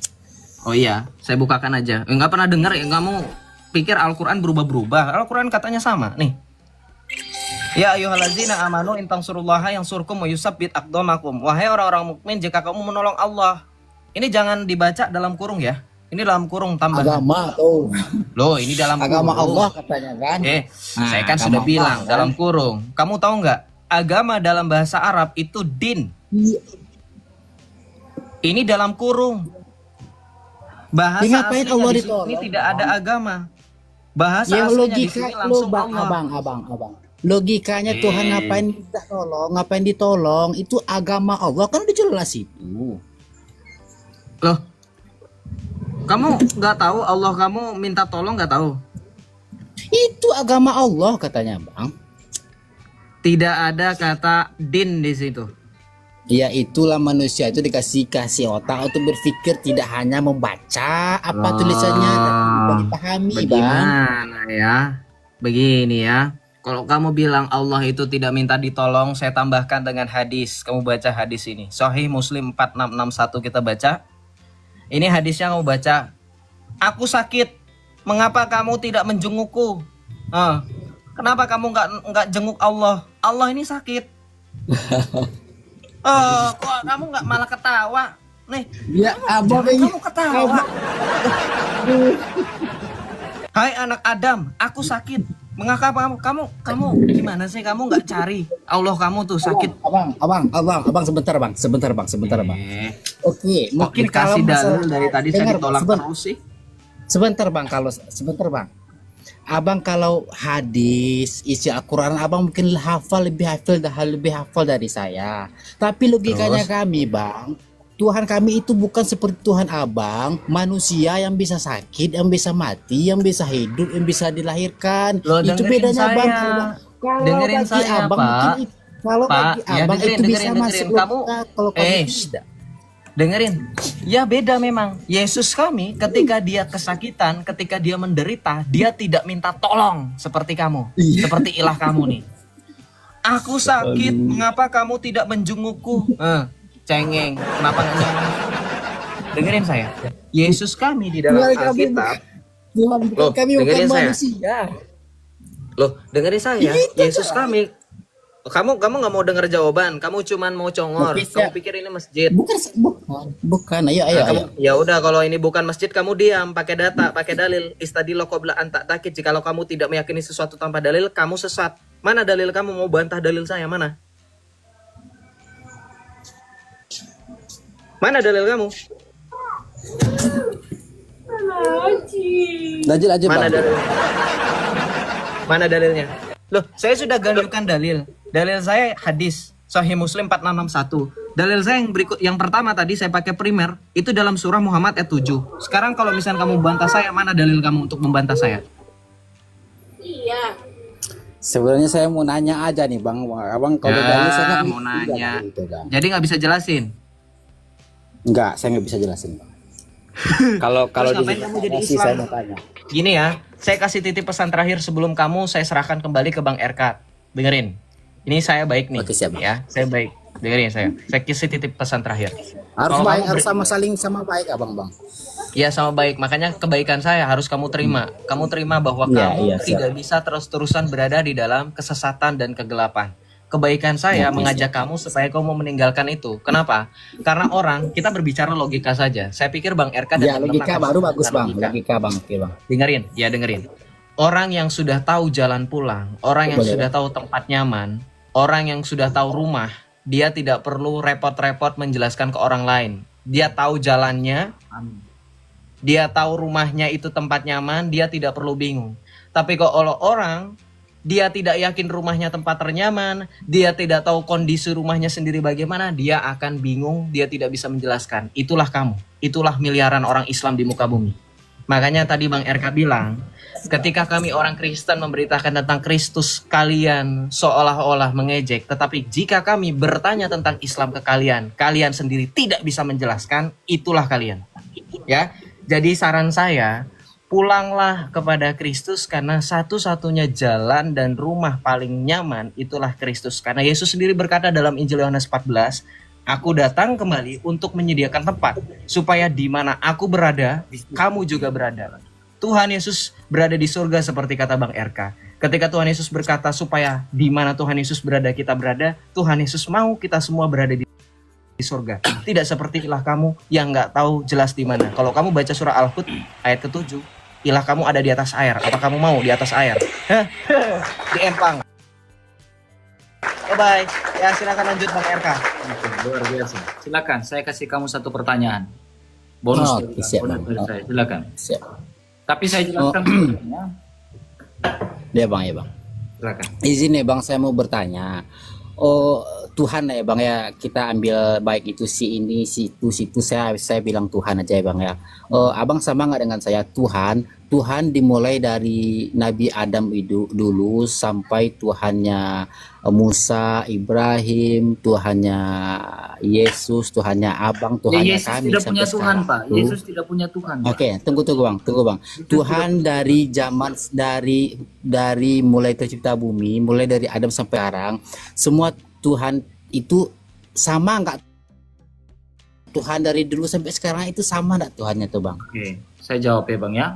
Oh iya, saya bukakan aja. Nggak pernah dengar ya? Kamu pikir Al-Quran berubah-berubah? Al-Quran katanya sama. Nih. Ya ayyuhallazina amanu intang surullaha yang surkum wa yusabbit aqdamakum. Wahai orang-orang mukmin, jika kamu menolong Allah. Ini jangan dibaca dalam kurung ya. Ini dalam kurung tambahan. Agama tuh. Loh, ini dalam Agama kurung. Allah katanya kan. Saya kan sudah bilang Allah, dalam kurung. Kamu tahu nggak? Agama dalam bahasa Arab itu din. Ini dalam kurung. Bahasa Ngapain aslinya Allah di ditolong? sini tidak ada agama. Bahasa Yang aslinya di logika sini langsung bang, Allah. abang. Logikanya Tuhan ngapain minta tolong, ngapain ditolong? Itu agama Allah kan udah jelas itu. Loh, kamu nggak tahu Allah kamu minta tolong nggak tahu? Itu agama Allah katanya, Bang. Tidak ada kata din di situ. Ya itulah manusia itu kasih otak untuk berpikir, tidak hanya membaca apa tulisannya, tapi dipahami, Bang. Bagaimana ya? Begini ya. Kalau kamu bilang Allah itu tidak minta ditolong, saya tambahkan dengan hadis. Kamu baca hadis ini. Sahih Muslim 4661 kita baca. Ini hadisnya kamu baca. Aku sakit. Mengapa kamu tidak menjengukku? Kenapa kamu nggak jenguk Allah? Allah ini sakit. Kok kamu nggak malah ketawa? Nih, Ya, abang kamu ketawa. Hai anak Adam, aku sakit. Mengapa kamu gimana sih? Kamu nggak cari Allah kamu tuh sakit. Abang, sebentar, Bang. Oke, Mungkin kasih dalil dari tadi saya ditolak terus sih. Sebentar, Bang. Abang kalau hadis isi Al-Quran abang mungkin lebih hafal dari saya. Tapi logikanya kami, Bang, Tuhan kami itu bukan seperti Tuhan abang, manusia yang bisa sakit, yang bisa mati, yang bisa hidup, yang bisa dilahirkan. Loh, itu dengerin bedanya, saya. Bang. Kalau Dengerin bagi saya, abang Pak. mungkin kalau Pak, bagi ya abang dengerin, itu bisa dengerin. masuk Kamu, logika, kalau kami tidak. Dengerin. Ya beda memang. Yesus kami ketika dia kesakitan, ketika dia menderita, dia tidak minta tolong seperti kamu. Seperti ilah kamu nih. Aku sakit, mengapa kamu tidak menjengukku? Cengeng, kenapa nggak jenguk? Dengerin saya. Yesus kami di dalam Alkitab. Tuhan Loh, kami bukan dengerin saya. manusia. Loh, dengerin saya. Yesus kami. Kamu nggak mau denger jawaban. Kamu cuman mau congor. Kamu pikir ini masjid. Bukan. Ayo. Ya udah, kalau ini bukan masjid kamu diam, pakai data, pakai dalil. Istadillah qabla an ta'takid. Jikalau kamu tidak meyakini sesuatu tanpa dalil, kamu sesat. Mana dalil kamu? Mau bantah dalil saya? Mana? Mana dalil kamu? Lanjut aja, Mana Bang. dalilnya? Mana dalilnya? Loh, saya sudah gayungkan dalil. Dalil saya hadis Sahih Muslim 4661. Dalil saya yang pertama tadi saya pakai primer itu dalam surah Muhammad ayat 7. Sekarang kalau misalnya kamu bantah saya, mana dalil kamu untuk membantah saya? Sebenarnya saya mau nanya aja nih Bang, Abang kalau dari saya mau nanya. gitu, Bang. Jadi nggak bisa jelasin. Enggak, saya nggak bisa jelasin Bang. Kalau Terus ngapain kamu jadi Islam? saya mau tanya. Gini ya, saya kasih titip pesan terakhir sebelum kamu saya serahkan kembali ke Bang RK. Dengerin. Ini saya baik nih. Oke, siap, Bang. Ya, saya baik. Dengerin saya. Saya kasih titip pesan terakhir. Harus Kalau baik, kamu harus sama baik Abang Bang. Iya sama baik, makanya kebaikan saya harus kamu terima. Kamu terima bahwa Iya, kamu iya, siap. tidak bisa terus-terusan berada di dalam kesesatan dan kegelapan. Kebaikan saya Oke, mengajak kamu supaya kamu meninggalkan itu. Kenapa? Karena orang, kita berbicara logika saja. Saya pikir Bang RK Ya, dan logika teman-teman baru akan bagus menggunakan Bang. logika. Logika Bang, oke Bang. Dengerin, ya dengerin. Orang yang sudah tahu jalan pulang, orang yang Boleh, sudah tahu tempat nyaman, orang yang sudah tahu rumah, dia tidak perlu repot-repot menjelaskan ke orang lain. Dia tahu jalannya, dia tahu rumahnya itu tempat nyaman, dia tidak perlu bingung. Tapi kalau orang, dia tidak yakin rumahnya tempat ternyaman, dia tidak tahu kondisi rumahnya sendiri bagaimana, dia akan bingung, dia tidak bisa menjelaskan. Itulah kamu, itulah miliaran orang Islam di muka bumi. Makanya tadi Bang RK bilang, ketika kami orang Kristen memberitakan tentang Kristus, kalian seolah-olah mengejek. Tetapi jika kami bertanya tentang Islam ke kalian, kalian sendiri tidak bisa menjelaskan, itulah kalian. Ya, jadi saran saya, pulanglah kepada Kristus karena satu-satunya jalan dan rumah paling nyaman itulah Kristus. Karena Yesus sendiri berkata dalam Injil Yohanes 14, Aku datang kembali untuk menyediakan tempat supaya di mana aku berada, kamu juga berada. Tuhan Yesus berada di surga seperti kata Bang RK. Ketika Tuhan Yesus berkata supaya di mana Tuhan Yesus berada kita berada, Tuhan Yesus mau kita semua berada di surga. Tidak seperti ilah kamu yang nggak tahu jelas di mana. Kalau kamu baca surah Al-Hud ayat ke-7, ilah kamu ada di atas air. Apa kamu mau di atas air? Di empang. Bye-bye. Ya silakan lanjut Bang RK. Oke, luar biasa. Silakan, saya kasih kamu satu pertanyaan. Bonus, Oh, oke, siap, bonus Bang. dari saya. Silakan. Siap. Tapi saya jelaskan dulu ya. Ya Bang, ya Bang. Silakan. Izin ya Bang, saya mau bertanya. Oh, Tuhan ya Bang ya, kita ambil baik itu si ini, si itu saya bilang Tuhan aja ya Bang ya. Abang sama nggak dengan saya Tuhan dimulai dari Nabi Adam itu dulu sampai Tuhannya Musa, Ibrahim, Tuhannya Yesus, Tuhannya Abang, Ya, Tuhannya Yesus kami tidak sampai punya Tuhan, sekarang Pak. tuh. Yesus tidak punya Tuhan, Pak. Oke, tunggu Bang. Tuhan dari zaman dari mulai tercipta bumi, mulai dari Adam sampai sekarang, semua Tuhan itu sama nggak? Tuhan dari dulu sampai sekarang itu sama nggak Tuhannya tuh Bang? Oke, saya jawab ya Bang ya.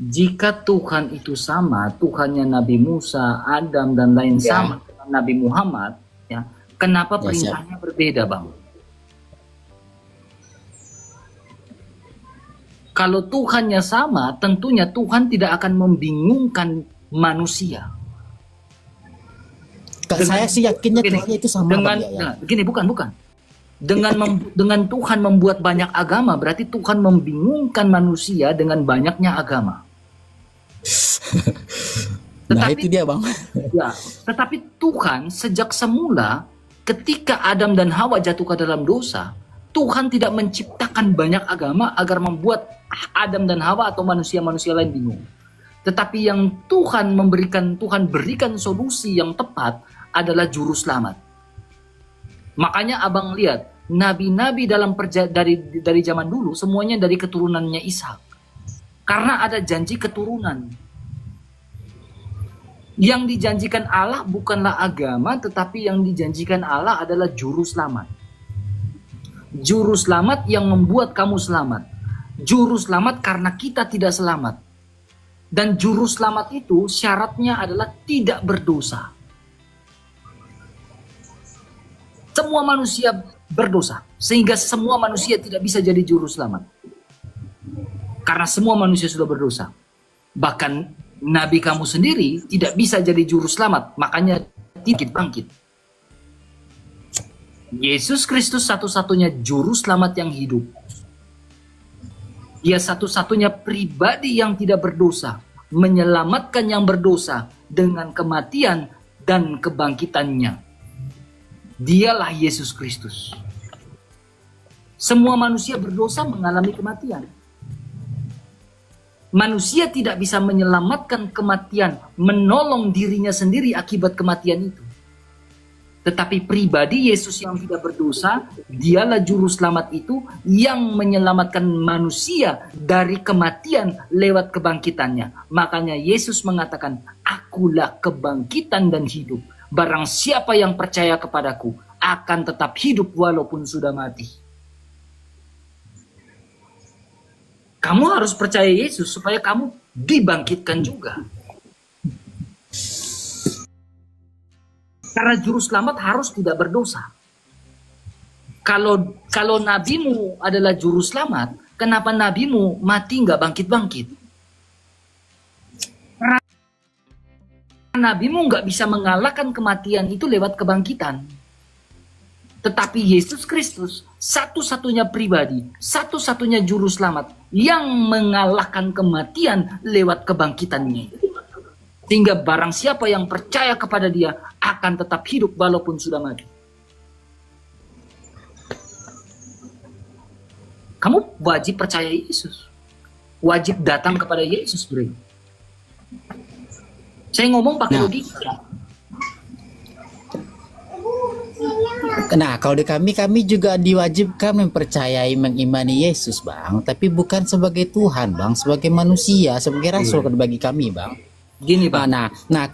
Jika Tuhan itu sama, Tuhannya Nabi Musa, Adam dan lain Ya. sama dengan Nabi Muhammad, ya, kenapa Ya, perintahnya berbeda, Bang? Kalau Tuhannya sama, tentunya Tuhan tidak akan membingungkan manusia. Saya sih yakinnya Begini, Tuhannya itu sama dengan Bang, ya. nah, begini bukan dengan Tuhan membuat banyak agama, berarti Tuhan membingungkan manusia dengan banyaknya agama. Nah Tetapi- itu dia Bang. Ya, tetapi Tuhan sejak semula ketika Adam dan Hawa jatuh ke dalam dosa, Tuhan tidak menciptakan banyak agama agar membuat Adam dan Hawa atau manusia-manusia lain bingung. Tetapi yang Tuhan berikan solusi yang tepat adalah juru selamat. Makanya abang lihat nabi-nabi dari zaman dulu semuanya dari keturunannya Ishak. Karena ada janji keturunan. Yang dijanjikan Allah bukanlah agama, tetapi yang dijanjikan Allah adalah juru selamat. Juru selamat yang membuat kamu selamat. Juru selamat karena kita tidak selamat. Dan juru selamat itu syaratnya adalah tidak berdosa. Semua manusia berdosa, sehingga semua manusia tidak bisa jadi juru selamat. Karena semua manusia sudah berdosa. Bahkan Nabi kamu sendiri tidak bisa jadi juru selamat, makanya bangkit. Yesus Kristus satu-satunya juru selamat yang hidup. Dia satu-satunya pribadi yang tidak berdosa. menyelamatkan yang berdosa dengan kematian dan kebangkitannya. Dialah Yesus Kristus. Semua manusia berdosa mengalami kematian. Manusia tidak bisa menyelamatkan kematian, menolong dirinya sendiri akibat kematian itu. Tetapi pribadi Yesus yang tidak berdosa, dialah juru selamat itu yang menyelamatkan manusia dari kematian lewat kebangkitannya. Makanya Yesus mengatakan, akulah kebangkitan dan hidup. Barang siapa yang percaya kepadaku akan tetap hidup walaupun sudah mati. Kamu harus percaya Yesus supaya kamu dibangkitkan juga. Karena juru selamat harus tidak berdosa. Kalau nabimu adalah juru selamat, kenapa nabimu mati nggak bangkit-bangkit? Karena nabimu nggak bisa mengalahkan kematian itu lewat kebangkitan. Tetapi Yesus Kristus satu-satunya pribadi, satu-satunya juru selamat yang mengalahkan kematian lewat kebangkitannya. Sehingga barang siapa yang percaya kepada dia akan tetap hidup walaupun sudah mati. Kamu wajib percaya Yesus. Wajib datang kepada Yesus, bro. Saya ngomong pakai logika. Nah, kalau di kami juga diwajibkan mempercayai, mengimani Yesus, Bang. Tapi bukan sebagai Tuhan, Bang. Sebagai manusia, sebagai rasul bagi kami, Bang. Gini, Bang. Nah,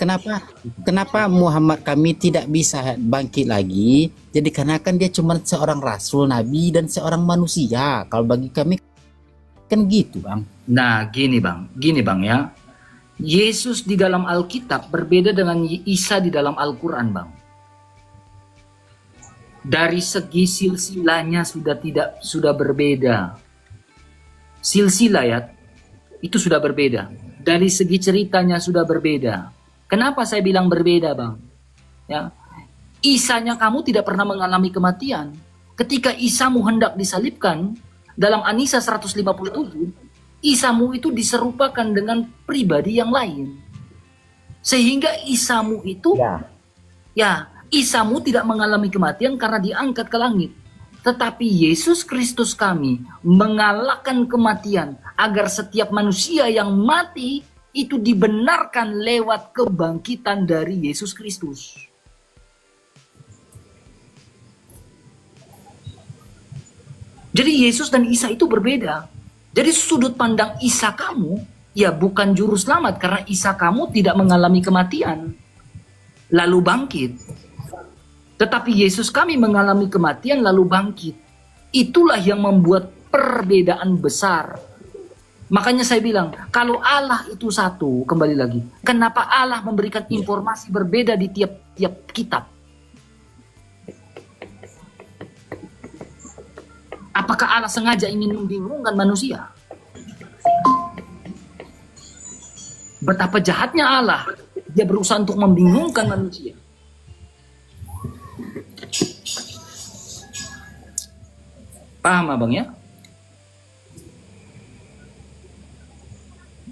kenapa Muhammad kami tidak bisa bangkit lagi? Jadi karena kan dia cuma seorang rasul, nabi, dan seorang manusia. Kalau bagi kami kan gitu, Bang. Nah, gini Bang ya. Yesus di dalam Alkitab berbeda dengan Isa di dalam Al-Quran, Bang. Dari segi silsilahnya sudah berbeda. Silsilah ya, itu sudah berbeda. Dari segi ceritanya sudah berbeda. Kenapa saya bilang berbeda, Bang? Ya. Isanya kamu tidak pernah mengalami kematian. Ketika Isamu hendak disalibkan, dalam An-Nisa 157, Isamu itu diserupakan dengan pribadi yang lain. Sehingga Isamu itu, Isamu tidak mengalami kematian karena diangkat ke langit. Tetapi Yesus Kristus kami mengalahkan kematian agar setiap manusia yang mati itu dibenarkan lewat kebangkitan dari Yesus Kristus. Jadi Yesus dan Isa itu berbeda. Jadi sudut pandang Isa kamu ya bukan juru selamat karena Isa kamu tidak mengalami kematian lalu bangkit. Tetapi Yesus kami mengalami kematian lalu bangkit. Itulah yang membuat perbedaan besar. Makanya saya bilang, kalau Allah itu satu, kembali lagi, kenapa Allah memberikan informasi berbeda di tiap-tiap kitab? Apakah Allah sengaja ingin membingungkan manusia? Betapa jahatnya Allah. Dia berusaha untuk membingungkan manusia. Paham abang ya?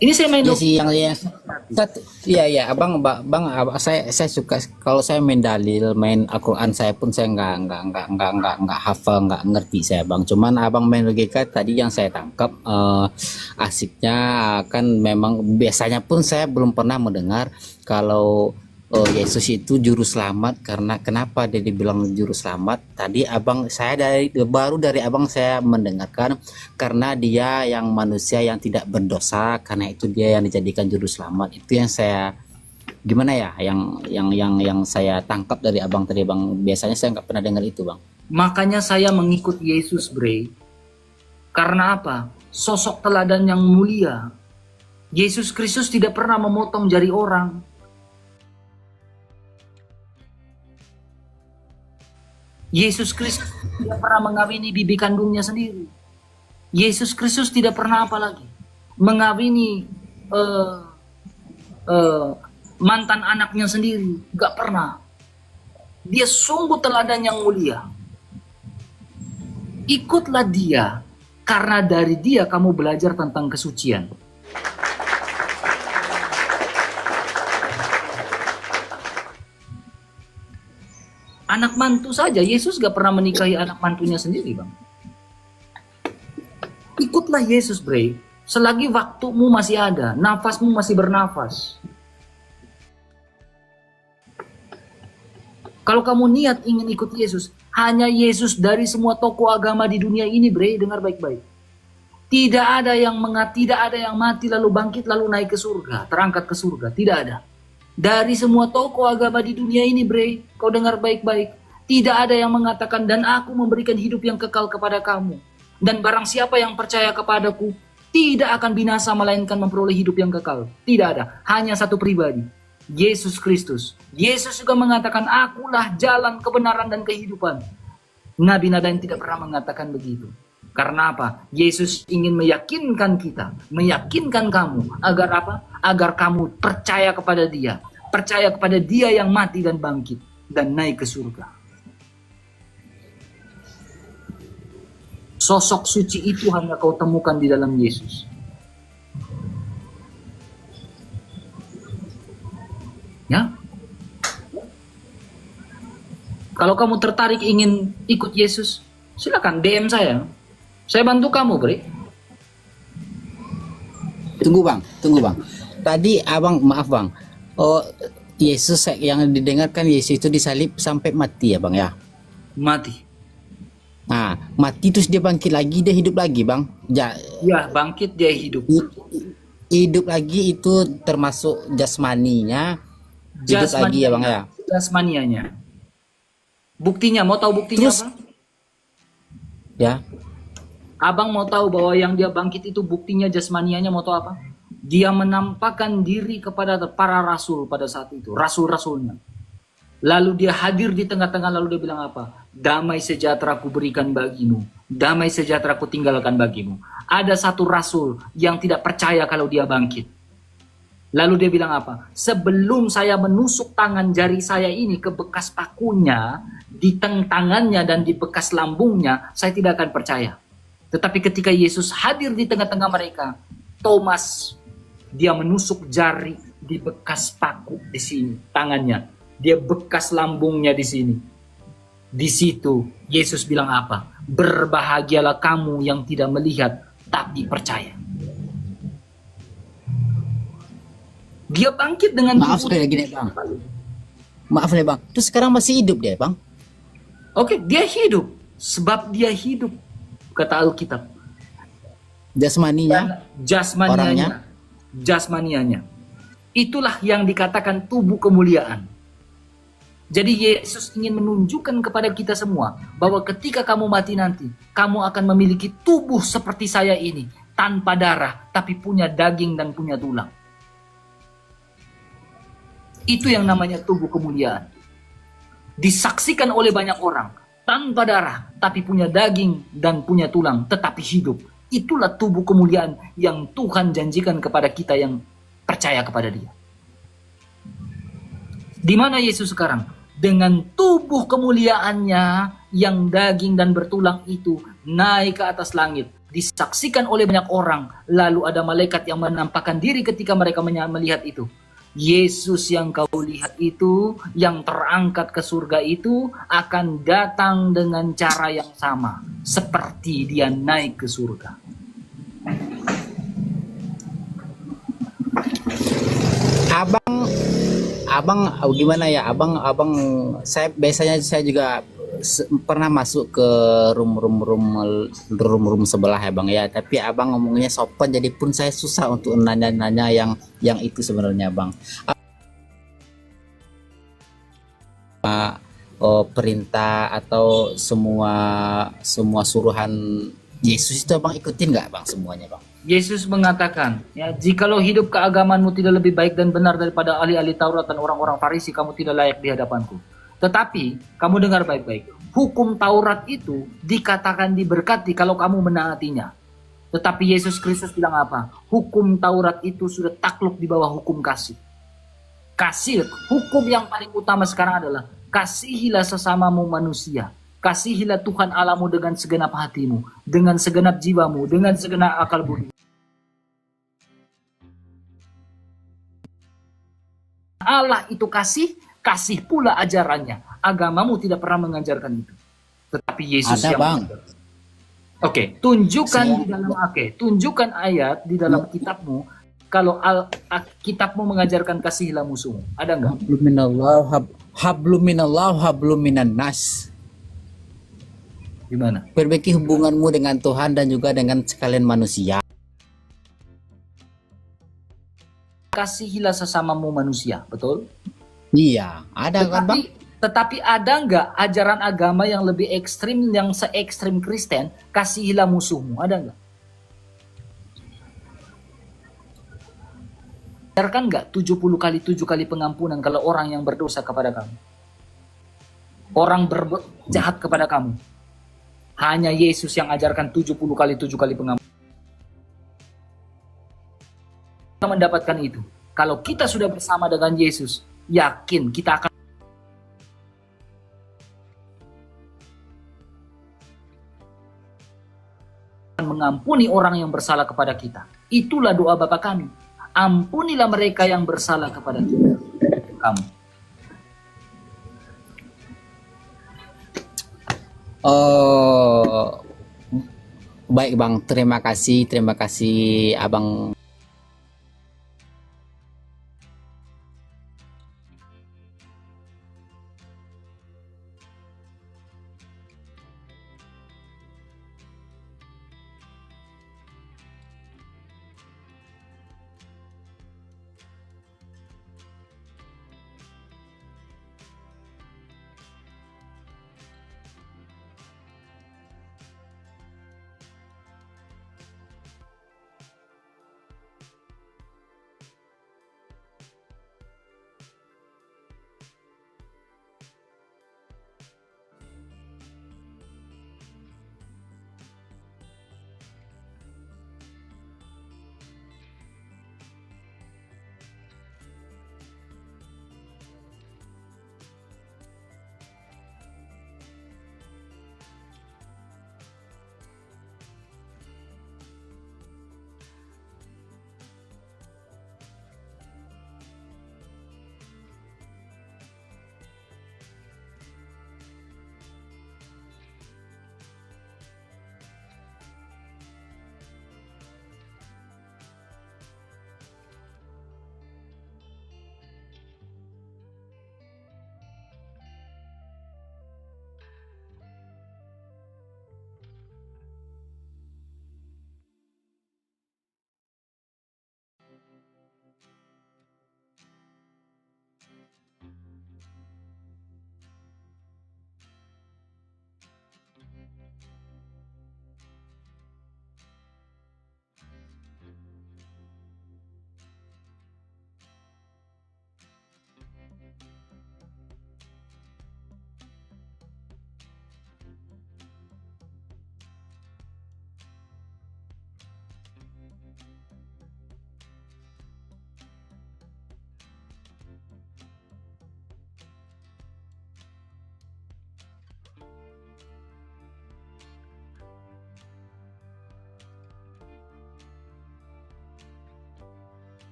Ini saya main abang saya suka kalau saya main dalil, main Al-Quran, saya pun saya nggak hafal, nggak ngerti saya, Bang. Cuman abang main logika tadi yang saya tangkap asiknya kan memang biasanya pun saya belum pernah mendengar kalau Yesus itu juru selamat. Karena kenapa dia dibilang juru selamat? Tadi baru dari abang saya mendengarkan karena dia yang manusia yang tidak berdosa, karena itu dia yang dijadikan juru selamat. Itu yang saya gimana ya, yang saya tangkap dari abang tadi, Bang. Biasanya saya nggak pernah dengar itu, Bang. Makanya saya mengikut Yesus, Bre. Karena apa? Sosok teladan yang mulia. Yesus Kristus tidak pernah memotong jari orang. Yesus Kristus tidak pernah mengawini bibi kandungnya sendiri. Yesus Kristus tidak pernah apalagi mengawini mantan anaknya sendiri. Gak pernah. Dia sungguh teladan yang mulia. Ikutlah dia, karena dari dia kamu belajar tentang kesucian. Anak mantu saja, Yesus gak pernah menikahi anak mantunya sendiri, Bang. Ikutlah Yesus, Bre. Selagi waktumu masih ada, nafasmu masih bernafas. Kalau kamu niat ingin ikut Yesus, hanya Yesus dari semua tokoh agama di dunia ini, Bre, dengar baik-baik. Tidak ada yang mati lalu bangkit lalu naik ke surga, terangkat ke surga, tidak ada. Dari semua tokoh agama di dunia ini, Bre, kau dengar baik-baik. Tidak ada yang mengatakan, dan aku memberikan hidup yang kekal kepada kamu. Dan barang siapa yang percaya kepadaku, tidak akan binasa melainkan memperoleh hidup yang kekal. Tidak ada, hanya satu pribadi, Yesus Kristus. Yesus juga mengatakan, akulah jalan, kebenaran, dan kehidupan. Nabi-nabi tidak pernah mengatakan begitu. Karena apa? Yesus ingin meyakinkan kita, meyakinkan kamu, agar apa? Agar kamu percaya kepada Dia. Percaya kepada Dia yang mati dan bangkit dan naik ke surga. Sosok suci itu hanya kau temukan di dalam Yesus. Ya? Kalau kamu tertarik ingin ikut Yesus, silakan DM saya. Saya bantu kamu, Bre. Tunggu bang. Tadi abang, maaf bang. Oh, Yesus yang didengarkan Yesus itu disalib sampai mati ya bang ya? Mati. Nah, mati terus dia bangkit lagi, dia hidup lagi bang? Ya, bangkit dia hidup. Hidup lagi itu termasuk jasmaninya, hidup lagi ya bang ya? Jasmanianya. Buktinya, mau tahu buktinya Terus, apa? Ya. Abang mau tahu bahwa yang dia bangkit itu buktinya jasmanianya, mau tahu apa? Dia menampakkan diri kepada para rasul pada saat itu, rasul-rasulnya. Lalu dia hadir di tengah-tengah, lalu dia bilang apa? Damai sejahtera ku berikan bagimu, damai sejahtera ku tinggalkan bagimu. Ada satu rasul yang tidak percaya kalau dia bangkit. Lalu dia bilang apa? Sebelum saya menusuk tangan jari saya ini ke bekas pakunya, di tangannya dan di bekas lambungnya, saya tidak akan percaya. Tetapi ketika Yesus hadir di tengah-tengah mereka, Thomas, dia menusuk jari di bekas paku di sini, tangannya. Dia bekas lambungnya di sini. Di situ Yesus bilang apa? Berbahagialah kamu yang tidak melihat tapi percaya. Dia bangkit dengan Maaf sekali lagi nih bang. Maaf nih bang. Terus sekarang masih hidup dia bang? Oke, dia hidup. Sebab dia hidup. Kata Alkitab. Jasmaninya? Jasmanianya. Jasmanianya. Itulah yang dikatakan tubuh kemuliaan. Jadi Yesus ingin menunjukkan kepada kita semua bahwa ketika kamu mati nanti, kamu akan memiliki tubuh seperti saya ini, tanpa darah, tapi punya daging dan punya tulang. Itu yang namanya tubuh kemuliaan. Disaksikan oleh banyak orang, tanpa darah, tapi punya daging dan punya tulang, tetapi hidup. Itulah tubuh kemuliaan yang Tuhan janjikan kepada kita yang percaya kepada Dia. Di mana Yesus sekarang? Dengan tubuh kemuliaannya yang daging dan bertulang itu naik ke atas langit. Disaksikan oleh banyak orang. Lalu ada malaikat yang menampakkan diri ketika mereka melihat itu. Yesus yang kau lihat itu, yang terangkat ke surga itu, akan datang dengan cara yang sama. Seperti dia naik ke surga. Abang gimana ya abang saya biasanya saya juga pernah masuk ke room sebelah ya bang ya, tapi abang ngomongnya sopan jadi pun saya susah untuk nanya yang itu sebenarnya bang. Perintah atau semua suruhan Yesus itu abang ikutin nggak bang semuanya bang? Yesus mengatakan, ya, jikalau hidup keagamanmu tidak lebih baik dan benar daripada ahli-ahli Taurat dan orang-orang Farisi, kamu tidak layak di hadapanku. Tetapi, kamu dengar baik-baik, hukum Taurat itu dikatakan diberkati kalau kamu menaatinya. Tetapi Yesus Kristus bilang apa? Hukum Taurat itu sudah takluk di bawah hukum kasih. Kasih, hukum yang paling utama sekarang adalah kasihilah sesamamu manusia. Kasihilah Tuhan Allahmu dengan segenap hatimu, dengan segenap jiwamu, dengan segenap akal budi. Allah itu kasih, kasih pula ajarannya. Agamamu tidak pernah mengajarkan itu. Tetapi Yesus Ada, yang Bang. Oke, tunjukkan ayat di dalam kitabmu kalau kitabmu mengajarkan kasihilah musuhmu. Ada enggak? Hablum minallah, hablum minan nas. Gimana? Perbaiki hubunganmu dengan Tuhan dan juga dengan sekalian manusia. Kasihilah sesamamu manusia, betul? Iya, ada kan, Bang? Tetapi ada nggak ajaran agama yang lebih ekstrim, yang se-ekstrim Kristen, kasihilah musuhmu, ada nggak? Ajarkan nggak 70 kali 7 kali pengampunan kalau orang yang berdosa kepada kamu? Orang jahat kepada kamu. Hanya Yesus yang ajarkan 70 kali 7 kali pengampunan. Kita mendapatkan itu. Kalau kita sudah bersama dengan Yesus, yakin kita akan mengampuni orang yang bersalah kepada kita. Itulah doa Bapa kami. Ampunilah mereka yang bersalah kepada kita. Kamu. Oh, baik Bang, terima kasih Abang.